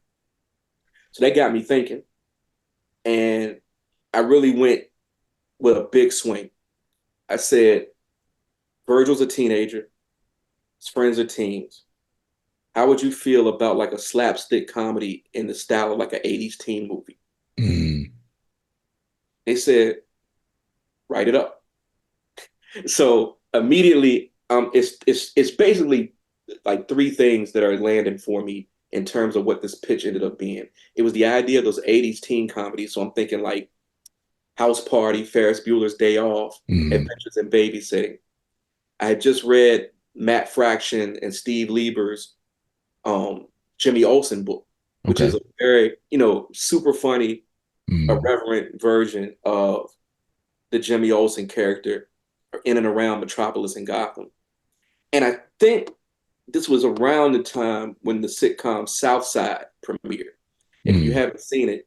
So that got me thinking, and I really went with a big swing. I said, Virgil's a teenager, his friends are teens. How would you feel about like a slapstick comedy in the style of like an 80s teen movie? Mm. They said, write it up. So immediately, it's basically like three things that are landing for me in terms of what this pitch ended up being. It was the idea of those 80s teen comedies. So I'm thinking like House Party, Ferris Bueller's Day Off, Mm. Adventures in Babysitting. I had just read Matt Fraction and Steve Lieber's um, Jimmy Olsen book, which is Okay. a very, super funny, Mm. irreverent version of the Jimmy Olsen character in and around Metropolis and Gotham. And I think this was around the time when the sitcom South Side premiered. If you Mm. haven't seen it,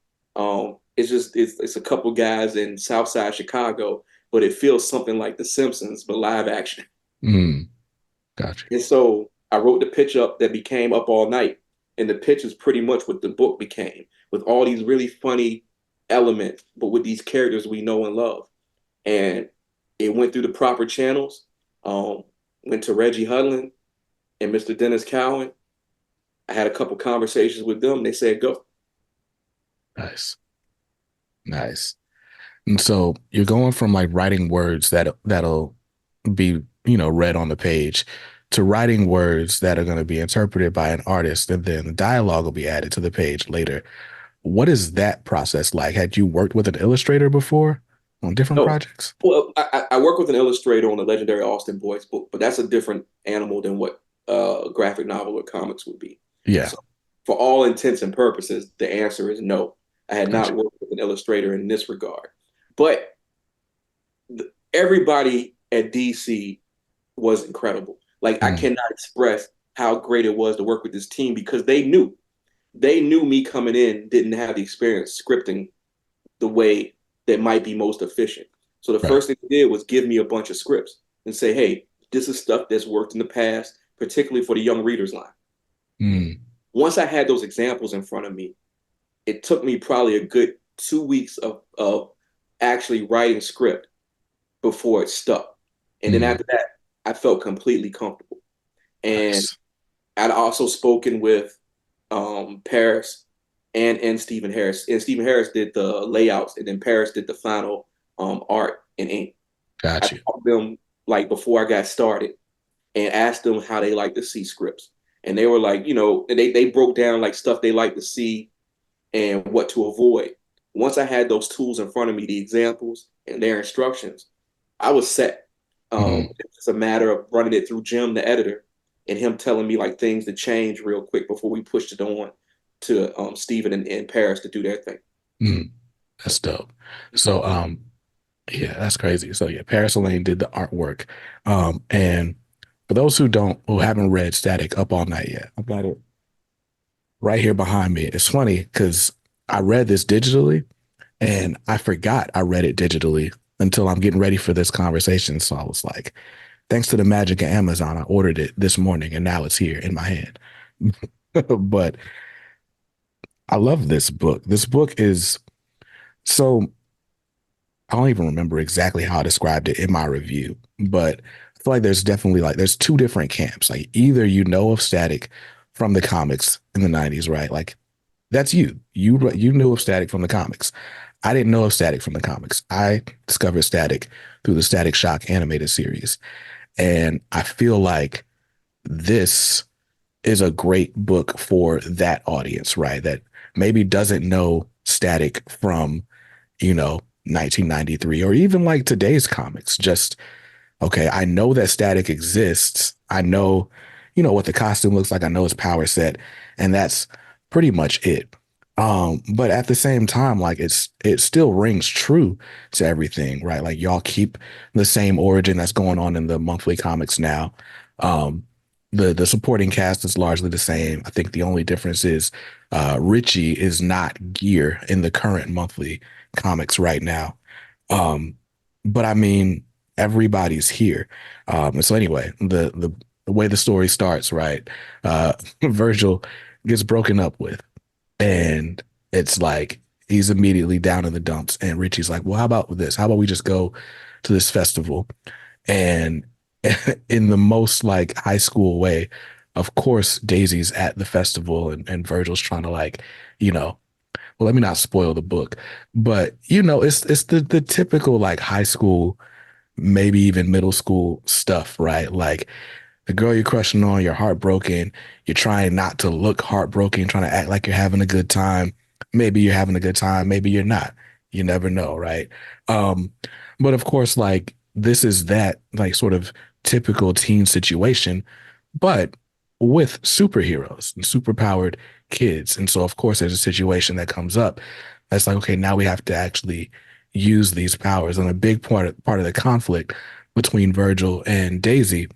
it's a couple guys in South Side Chicago, but it feels something like The Simpsons, but live action. Mm. Gotcha. And so I wrote the pitch up that became Up All Night. And the pitch is pretty much what the book became, with all these really funny elements, but with these characters we know and love. And it went through the proper channels. Um, Went to Reggie Hudlin and Mr. Dennis Cowan. I had a couple conversations with them. They said go. Nice. Nice. And so you're going from like writing words that'll be, read on the page to writing words that are going to be interpreted by an artist, and then the dialogue will be added to the page later. What is that process like? Had you worked with an illustrator before on different No, projects? well, I work with an illustrator on the legendary Austin Boys book, but that's a different animal than what a graphic novel or comics would be. Yeah. So, for all intents and purposes, the answer is no. I had Gotcha. not worked with an illustrator in this regard. But everybody at DC was incredible. Like I Mm. cannot express how great it was to work with this team because they knew me coming in didn't have the experience scripting the way that might be most efficient. So the Right. first thing they did was give me a bunch of scripts and say, hey, this is stuff that's worked in the past, particularly for the young readers line. Mm. Once I had those examples in front of me, it took me probably a good 2 weeks of actually writing script before it stuck. And then Mm. after that, I felt completely comfortable. And Nice. I'd also spoken with Paris and Stephen Harris. And Stephen Harris did the layouts, and then Paris did the final art and ink. I Got you. talked to them like before I got started and asked them how they like to see scripts. And they were like, they broke down like stuff they like to see and what to avoid. Once I had those tools in front of me, the examples and their instructions, I was set. Mm. It's a matter of running it through Jim, the editor, and him telling me like things to change real quick before we pushed it on to Stephen and Paris to do their thing. Mm. That's dope. So, yeah, that's crazy. So yeah, Paris Elaine did the artwork. And for those who haven't read Static Up All Night yet, I've got it right here behind me. It's funny because I read this digitally and I forgot I read it digitally until I'm getting ready for this conversation. So I was like, thanks to the magic of Amazon, I ordered it this morning and now it's here in my hand. But I love this book. This book is so I don't even remember exactly how I described it in my review, but I feel like there's two different camps. Like either you know of Static from the comics in the 90s, right? Like that's you. You knew of Static from the comics. I didn't know of Static from the comics. I discovered Static through the Static Shock animated series. And I feel like this is a great book for that audience, right? That maybe doesn't know Static from, 1993 or even like today's comics. Just, okay, I know that Static exists. I know, what the costume looks like. I know his power set, and that's pretty much it. But at the same time, like it still rings true to everything, right? Like y'all keep the same origin that's going on in the monthly comics now. Um, the supporting cast is largely the same. I think the only difference is Richie is not Gear in the current monthly comics right now. Um, but I mean, everybody's here. And so anyway, the way the story starts, right? Virgil gets broken up with, and it's like he's immediately down in the dumps. And Richie's like, well, how about this? How about we just go to this festival? And in the most like high school way, of course, Daisy's at the festival, and Virgil's trying to like, well, let me not spoil the book, but it's the typical like high school, maybe even middle school stuff, right? Like the girl you're crushing on, you're heartbroken. You're trying not to look heartbroken, trying to act like you're having a good time. Maybe you're having a good time, maybe you're not. You never know, right? Um, but of course, like this is that like sort of typical teen situation, but with superheroes and superpowered kids. And so, of course, there's a situation that comes up that's like, okay, now we have to actually use these powers. And a big part of the conflict between Virgil and Daisy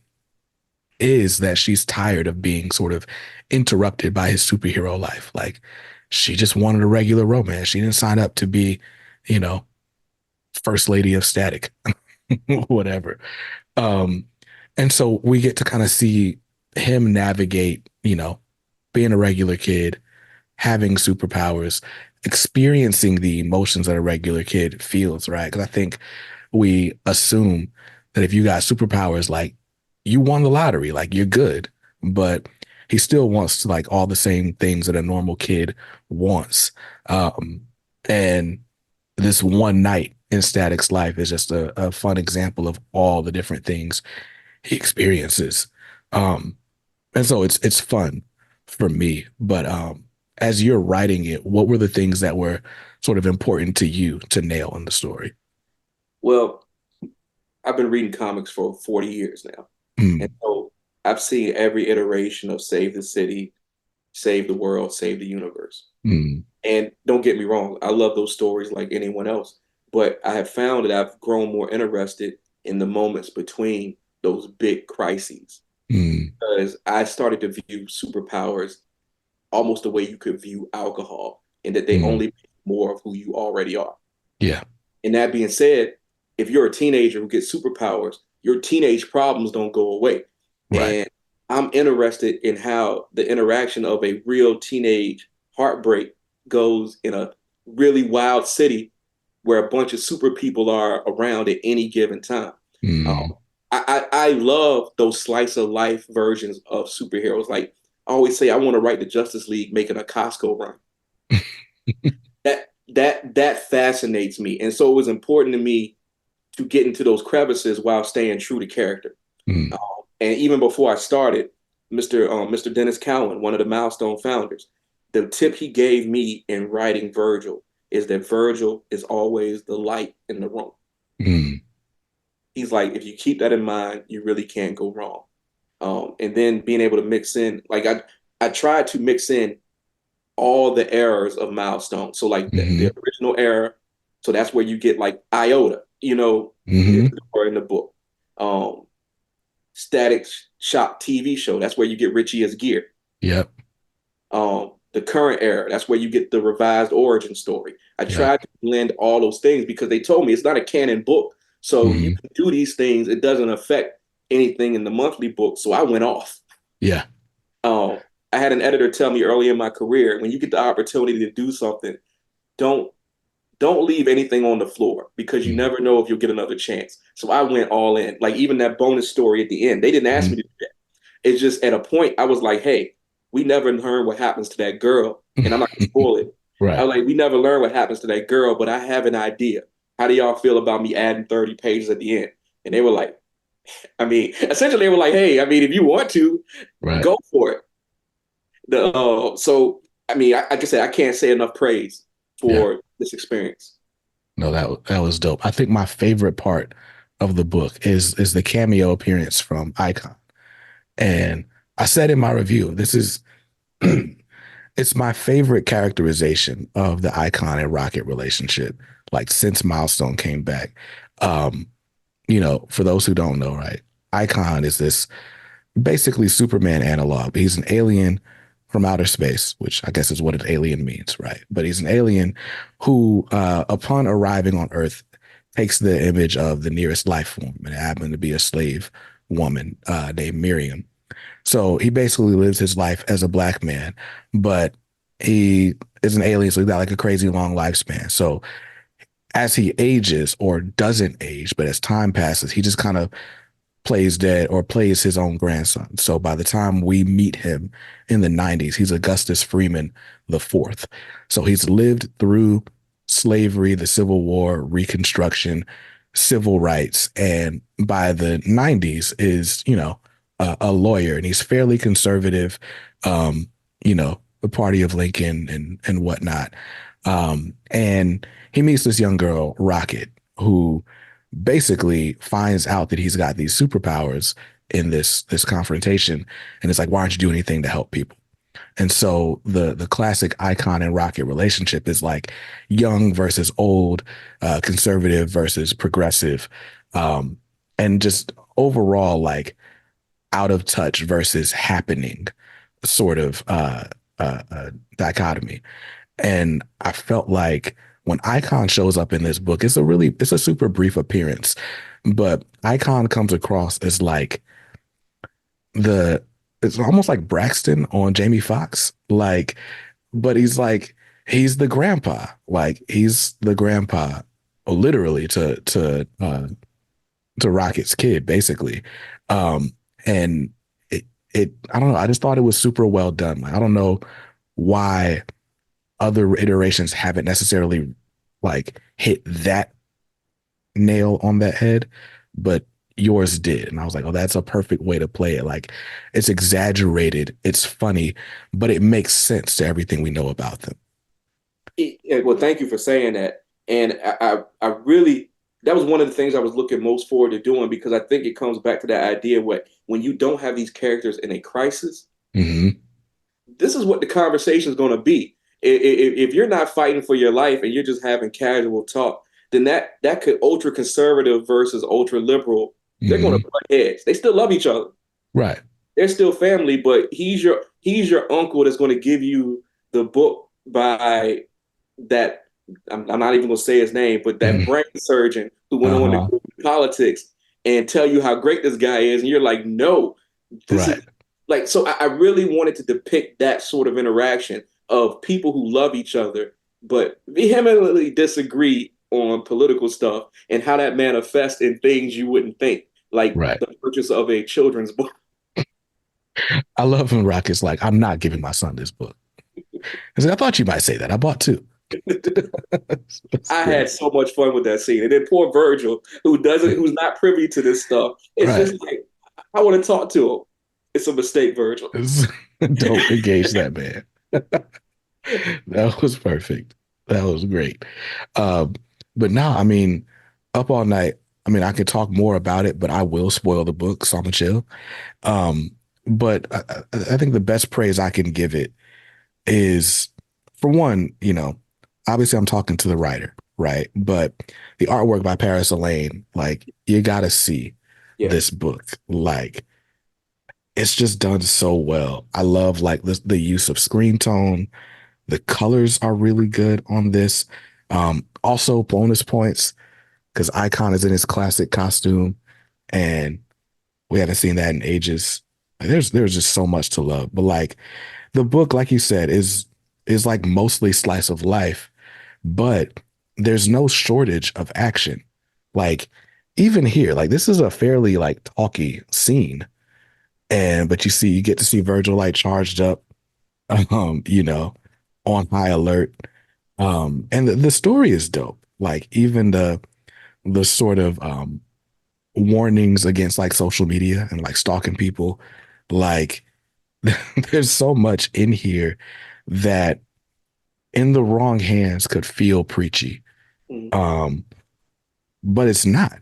is that she's tired of being sort of interrupted by his superhero life. Like she just wanted a regular romance. She didn't sign up to be, you know, first lady of Static, whatever. Um, and so we get to kind of see him navigate, being a regular kid, having superpowers, experiencing the emotions that a regular kid feels, right? Because I think we assume that if you got superpowers, like you won the lottery, like you're good. But he still wants like all the same things that a normal kid wants. Um, and this one night in Static's life is just a fun example of all the different things he experiences. Um, and so it's fun for me. But as you're writing it, what were the things that were sort of important to you to nail in the story? Well, I've been reading comics for 40 years now. And Mm, so I've seen every iteration of Save the City, Save the World, Save the Universe. mm, And don't get me wrong, I love those stories like anyone else. But I have found that I've grown more interested in the moments between those big crises mm, because I started to view superpowers almost the way you could view alcohol, and that they mm. only make more of who you already are. Yeah, And that being said, if you're a teenager who gets superpowers, your teenage problems don't go away. right. And I'm interested in how the interaction of a real teenage heartbreak goes in a really wild city where a bunch of super people are around at any given time. Um, Mm. I love those slice of life versions of superheroes. Like I always say, I want to write the Justice League making a Costco run. That fascinates me, and so it was important to me to get into those crevices while staying true to character. Mm, Um, and even before I started, Mr. Dennis Cowan, one of the Milestone founders, the tip he gave me in writing Virgil is that Virgil is always the light in the room. mm, He's like, if you keep that in mind, you really can't go wrong. And then being able to mix in, like I tried to mix in all the errors of Milestone. So like the mm, original error, so that's where you get like Iota, mm. or in the book. Um, Static Shock TV show, that's where you get Richie as Gear. Yep, The current era, that's where you get the revised origin story. I yep. tried to blend all those things because they told me it's not a canon book. So you Mm, can do these things, it doesn't affect anything in the monthly book. So I went off. yeah. Um, I had an editor tell me early in my career, when you get the opportunity to do something, don't don't leave anything on the floor because you Mm, never know if you'll get another chance. So I went all in. Like even that bonus story at the end, they didn't ask me mm. to do that. It's just at a point I was like, hey, we never learn what happens to that girl. And I'm not gonna spoil it. I Right. was like, we never learn what happens to that girl, but I have an idea. How do y'all feel about me adding 30 pages at the end? And they were like, I mean, essentially they were like, hey, I mean, if you want to, Right. go for it. So I mean, like I said, I can't say enough praise Yeah. for this experience. No, that was dope. I think my favorite part of the book is the cameo appearance from Icon. And I said in my review, this is it's my favorite characterization of the Icon and Rocket relationship, like since Milestone came back. Um, for those who don't know, right? Icon is this basically Superman analog. He's an alien from outer space, which I guess is what an alien means, right? But he's an alien who, upon arriving on Earth, takes the image of the nearest life form, and it happened to be a slave woman named Miriam. So he basically lives his life as a black man, but he is an alien, so he's got like a crazy long lifespan. So as he ages or doesn't age, but as time passes, he just kind of plays dead or plays his own grandson. So by the time we meet him in the 90s, he's Augustus Freeman the fourth. So he's lived through slavery, the Civil War, Reconstruction, civil rights, and by the 90s is, a lawyer, and he's fairly conservative, the party of Lincoln and whatnot. And he meets this young girl, Rocket, who basically finds out that he's got these superpowers in this confrontation, and it's like, why aren't you doing anything to help people? And so the classic Icon and Rocket relationship is like young versus old, conservative versus progressive, and just overall like out of touch versus happening sort of dichotomy. And I felt like when Icon shows up in this book, it's a super brief appearance, but Icon comes across as like the it's almost like Braxton on Jamie Foxx, like, but he's the grandpa, like he's the grandpa, literally to Rocket's kid, basically, and it I don't know, I just thought it was super well done. Like I don't know why other iterations haven't necessarily like hit that nail on that head, but yours did. And I was like, oh, that's a perfect way to play it. Like it's exaggerated, it's funny, but it makes sense to everything we know about them. Well, thank you for saying that. And I really, that was one of the things I was looking most forward to doing because I think it comes back to that idea what when you don't have these characters in a crisis, Mm-hmm. this is what the conversation is going to be. If you're not fighting for your life and you're just having casual talk, then that could ultra conservative versus ultra liberal. They're going Mm-hmm. to butt heads. They still love each other. Right. They're still family, but he's your uncle that's going to give you the book by that. I'm not even going to say his name, but that Mm-hmm. brain surgeon who went on to Uh-huh. go into politics and tell you how great this guy is, and you're like, no, this Right. is like. So I really wanted to depict that sort of interaction of people who love each other but vehemently disagree on political stuff and how that manifests in things you wouldn't think, like Right. the purchase of a children's book. I love when Rocket's like, I'm not giving my son this book. I said, I thought you might say that. I bought two. That's I great. had so much fun with that scene. And then poor Virgil, who's not privy to this stuff, it's Right. just like I want to talk to him. It's a mistake, Virgil. Don't engage that man. That was perfect. That was great. Um, but now, I mean, Up All Night, I mean, I could talk more about it, but I will spoil the book, so I'm gonna chill. Um, but I think the best praise I can give it is, for one, obviously I'm talking to the writer, right? But the artwork by Paris Elaine, like, you gotta see Yeah. this book. Like, it's just done so well. I love like the use of screen tone. The colors are really good on this. Also bonus points because Icon is in his classic costume, and we haven't seen that in ages. There's just so much to love. But like the book, like you said, is like mostly slice of life, but there's no shortage of action. Like even here, like this is a fairly like talky scene, and but you get to see Virgil like charged up, you know, on high alert. And the story is dope. Like even the sort of warnings against like social media and like stalking people, like there's so much in here that in the wrong hands could feel preachy. Mm. Um, but it's not.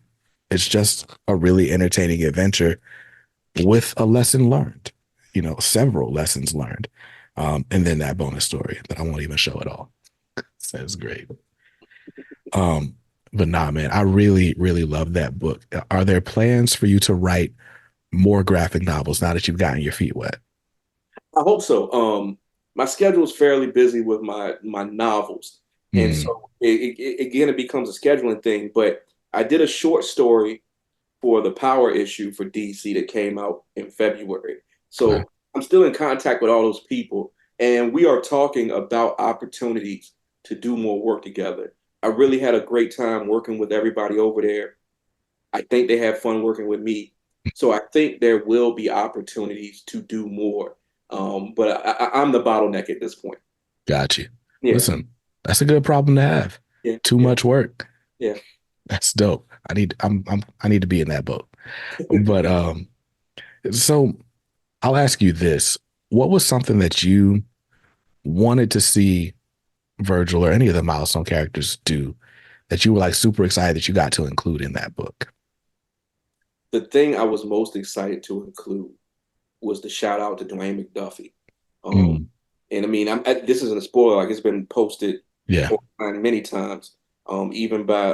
It's just a really entertaining adventure with a lesson learned, several lessons learned. And then that bonus story that I won't even show at all. So it's great. Um, but nah, man, I really, really love that book. Are there plans for you to write more graphic novels now that you've gotten your feet wet? I hope so. My schedule is fairly busy with my novels, and Mm, so again, it becomes a scheduling thing. But I did a short story for the Power issue for DC that came out in February. okay. So I'm still in contact with all those people, and we are talking about opportunities to do more work together. I really had a great time working with everybody over there. I think they have fun working with me. So I think there will be opportunities to do more. But I'm the bottleneck at this point. Got you. Yeah, Listen, that's a good problem to have. yeah, Too yeah, much work. yeah. That's dope. I need to be in that boat. But so I'll ask you this. What was something that you wanted to see Virgil or any of the milestone characters do that you were like super excited that you got to include in that book? The thing I was most excited to include was the shout out to Dwayne McDuffie. Um, Mm, and I mean, this isn't a spoiler. Like it's been posted yeah. online many times, even by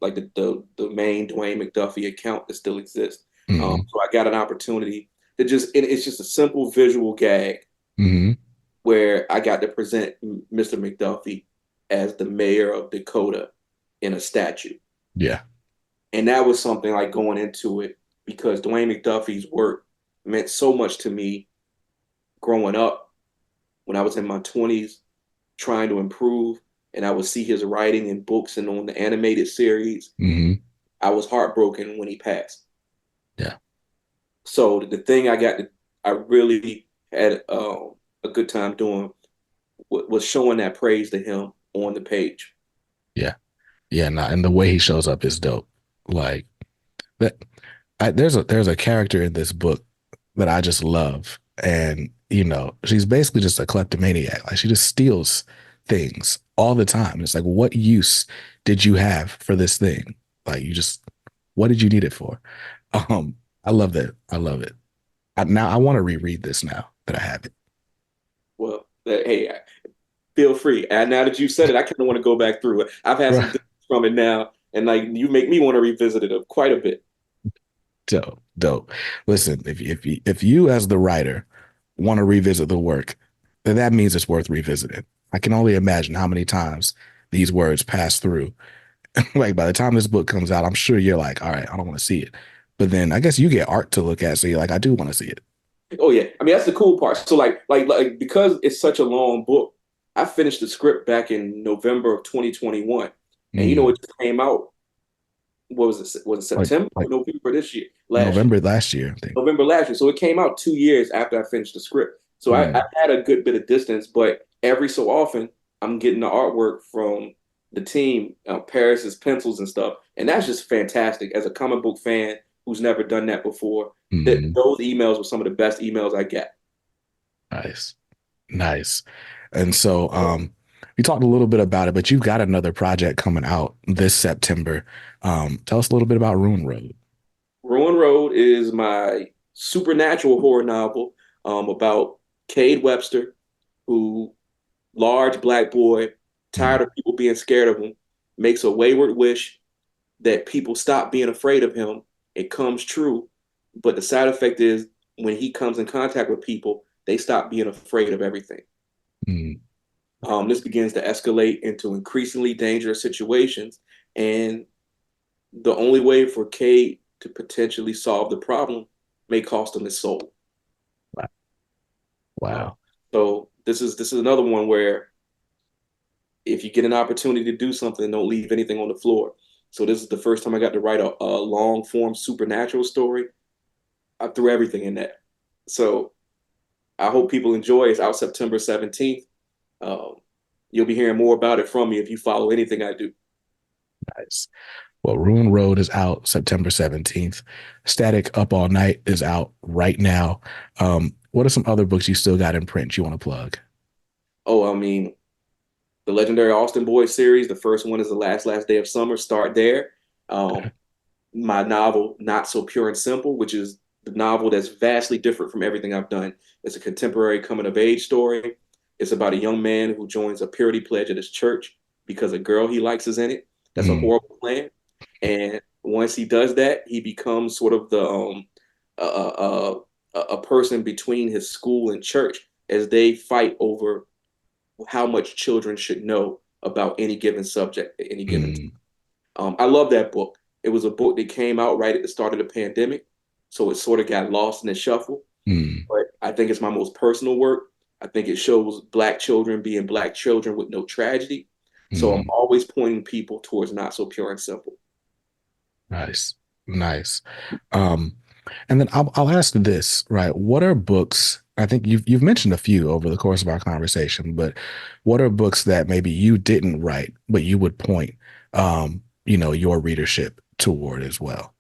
like the main Dwayne McDuffie account that still exists. Mm, So I got an opportunity to it's just a simple visual gag mm, where I got to present Mr. McDuffie as the mayor of Dakota in a statue. yeah. And that was something like going into it because Dwayne McDuffie's work meant so much to me growing up when I was in my 20s trying to improve and I would see his writing in books and on the animated series. Mm, I was heartbroken when he passed. yeah. So the thing I really had a good time doing was showing that praise to him on the page. Yeah. Yeah. Nah, and the way he shows up is dope. Like that. There's a character in this book that I just love, and she's basically just a kleptomaniac. Like she just steals things all the time. It's like, what use did you have for this thing? Like what did you need it for? Um, I love that. I love it. Now I want to reread this now that I have it. Well, hey, feel free. And now that you said it, I kind of want to go back through it. I've had some Right. distance from it now, and like you make me want to revisit it quite a bit. Dope, dope. Listen, if you as the writer want to revisit the work, then that means it's worth revisiting. I can only imagine how many times these words pass through. Like by the time this book comes out, I'm sure you're like, all right, I don't want to see it. But then I guess you get art to look at, so you're like, I do want to see it. Oh yeah, I mean that's the cool part. So like because it's such a long book, I finished the script back in November of 2021, and Mm, it just came out. What was it? Was it like September or like November this year? Last year, November last year, I think. November last year. So it came out 2 years after I finished the script. So I Mm, had a good bit of distance, but every so often I'm getting the artwork from the team, Paris's pencils and stuff, and that's just fantastic. As a comic book fan who's never done that before, that mm, those emails were some of the best emails I get. nice, nice. And so, you talked a little bit about it, but you've got another project coming out this September. Tell us a little bit about Rune Road. Ruin Road is my supernatural horror novel about Cade Webster, who large black boy, tired Mm, of people being scared of him, makes a wayward wish that people stop being afraid of him. It comes true, but the side effect is when he comes in contact with people, they stop being afraid of everything. mm, This begins to escalate into increasingly dangerous situations, and the only way for Cade to potentially solve the problem may cost him his soul. wow. Uh, Wow. so this is another one where if you get an opportunity to do something, don't leave anything on the floor. So this is the first time I got to write a long form supernatural story. I threw everything in that. So I hope people enjoy. It's out September 17th. Um, you'll be hearing more about it from me if you follow anything I do. Nice. Well, Rune Road is out September 17th. Static Up All Night is out right now. What are some other books you still got in print you want to plug? Oh, I mean, the legendary Austin Boys series. The first one is The Last Day of Summer. Start there. Um, my novel, Not So Pure and Simple, which is the novel that's vastly different from everything I've done. It's a contemporary coming of age story. It's about a young man who joins a purity pledge at his church because a girl he likes is in it. That's a Mm, horrible plan. And once he does that, he becomes sort of the a person between his school and church as they fight over how much children should know about any given subject at any given time. mm, I love that book. It was a book that came out right at the start of the pandemic, so it sort of got lost in the shuffle. mm, But I think it's my most personal work. I think it shows Black children being Black children with no tragedy. So I'm mm. always pointing people towards Not So Pure and Simple. Nice, nice. Um, and then I'll ask this, right? What are books? I think you've mentioned a few over the course of our conversation, but what are books that maybe you didn't write, but you would point, your readership toward as well?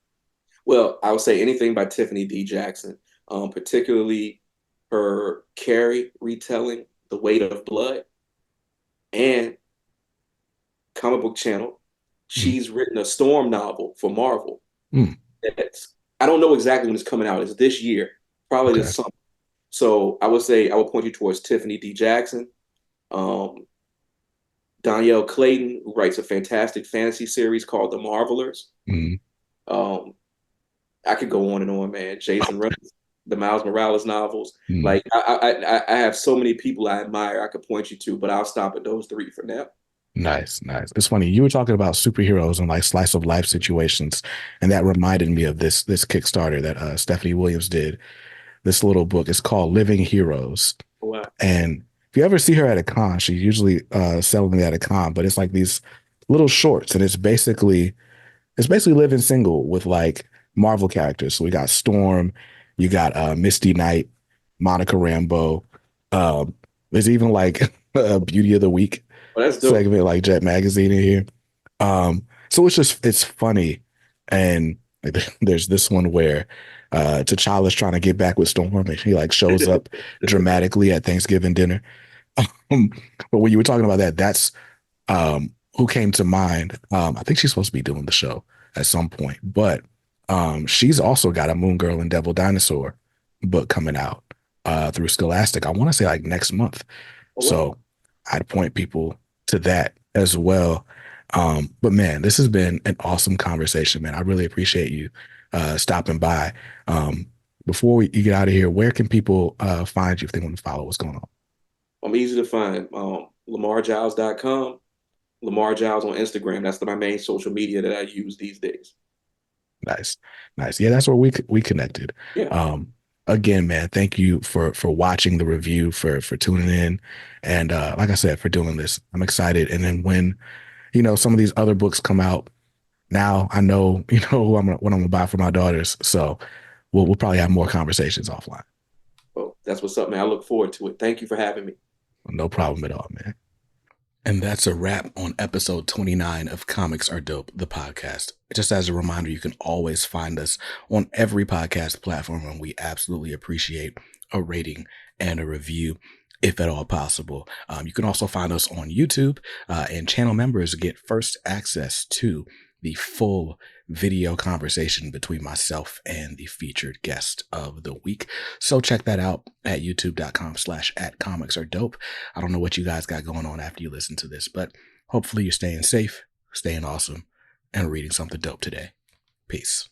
Well, I would say anything by Tiffany D. Jackson, particularly her Carrie retelling, The Weight of Blood, and Comic Book Channel. Mm, She's written a Storm novel for Marvel. mm, That's, I don't know exactly when it's coming out. It's this year, probably okay. this summer. So I would say I would point you towards Tiffany D. Jackson, um, Danielle Clayton, who writes a fantastic fantasy series called The Marvelers. Mm, Um, I could go on and on, man. Jason Reynolds, the Miles Morales novels. mm. Like I have so many people I admire. I could point you to, but I'll stop at those three for now. Nice, nice. It's funny. You were talking about superheroes and like slice of life situations, and that reminded me of this Kickstarter that Stephanie Williams did. This little book. It's called Living Heroes. Wow. And if you ever see her at a con, she's usually selling it at a con, but it's like these little shorts, and it's basically living single with like Marvel characters. So we got Storm, you got Misty Knight, Monica Rambeau. Um, there's even like a Beauty of the Week Well, that's dope. segment, like Jet Magazine in here. So it's funny, and like, there's this one where T'Challa's trying to get back with Storm, and he like shows up dramatically at Thanksgiving dinner. Um, but when you were talking about that, that's who came to mind. I think she's supposed to be doing the show at some point, but she's also got a Moon Girl and Devil Dinosaur book coming out through Scholastic. I want to say like next month. Oh, wow. So I'd point people to that as well. But man, this has been an awesome conversation, man. I really appreciate you stopping by. Um, before you get out of here, where can people find you if they want to follow what's going on? I'm easy to find. LamarGiles.com, Lamar Giles on Instagram. That's my main social media that I use these days. Nice, nice. Yeah, that's where we connected. Yeah. Um, again, man, thank you for watching the review, for tuning in, and like I said, for doing this. I'm excited. And then when some of these other books come out, now I know what I'm gonna buy for my daughters. So we'll probably have more conversations offline. Well, that's what's up, man. I look forward to it. Thank you for having me. No problem at all, man. And that's a wrap on episode 29 of Comics Are Dope, the podcast. Just as a reminder, you can always find us on every podcast platform, and we absolutely appreciate a rating and a review if at all possible. You can also find us on YouTube, and channel members get first access to the full video conversation between myself and the featured guest of the week. So check that out at youtube.com/@comicsaredope. I don't know what you guys got going on after you listen to this, but hopefully you're staying safe, staying awesome, and reading something dope today. Peace.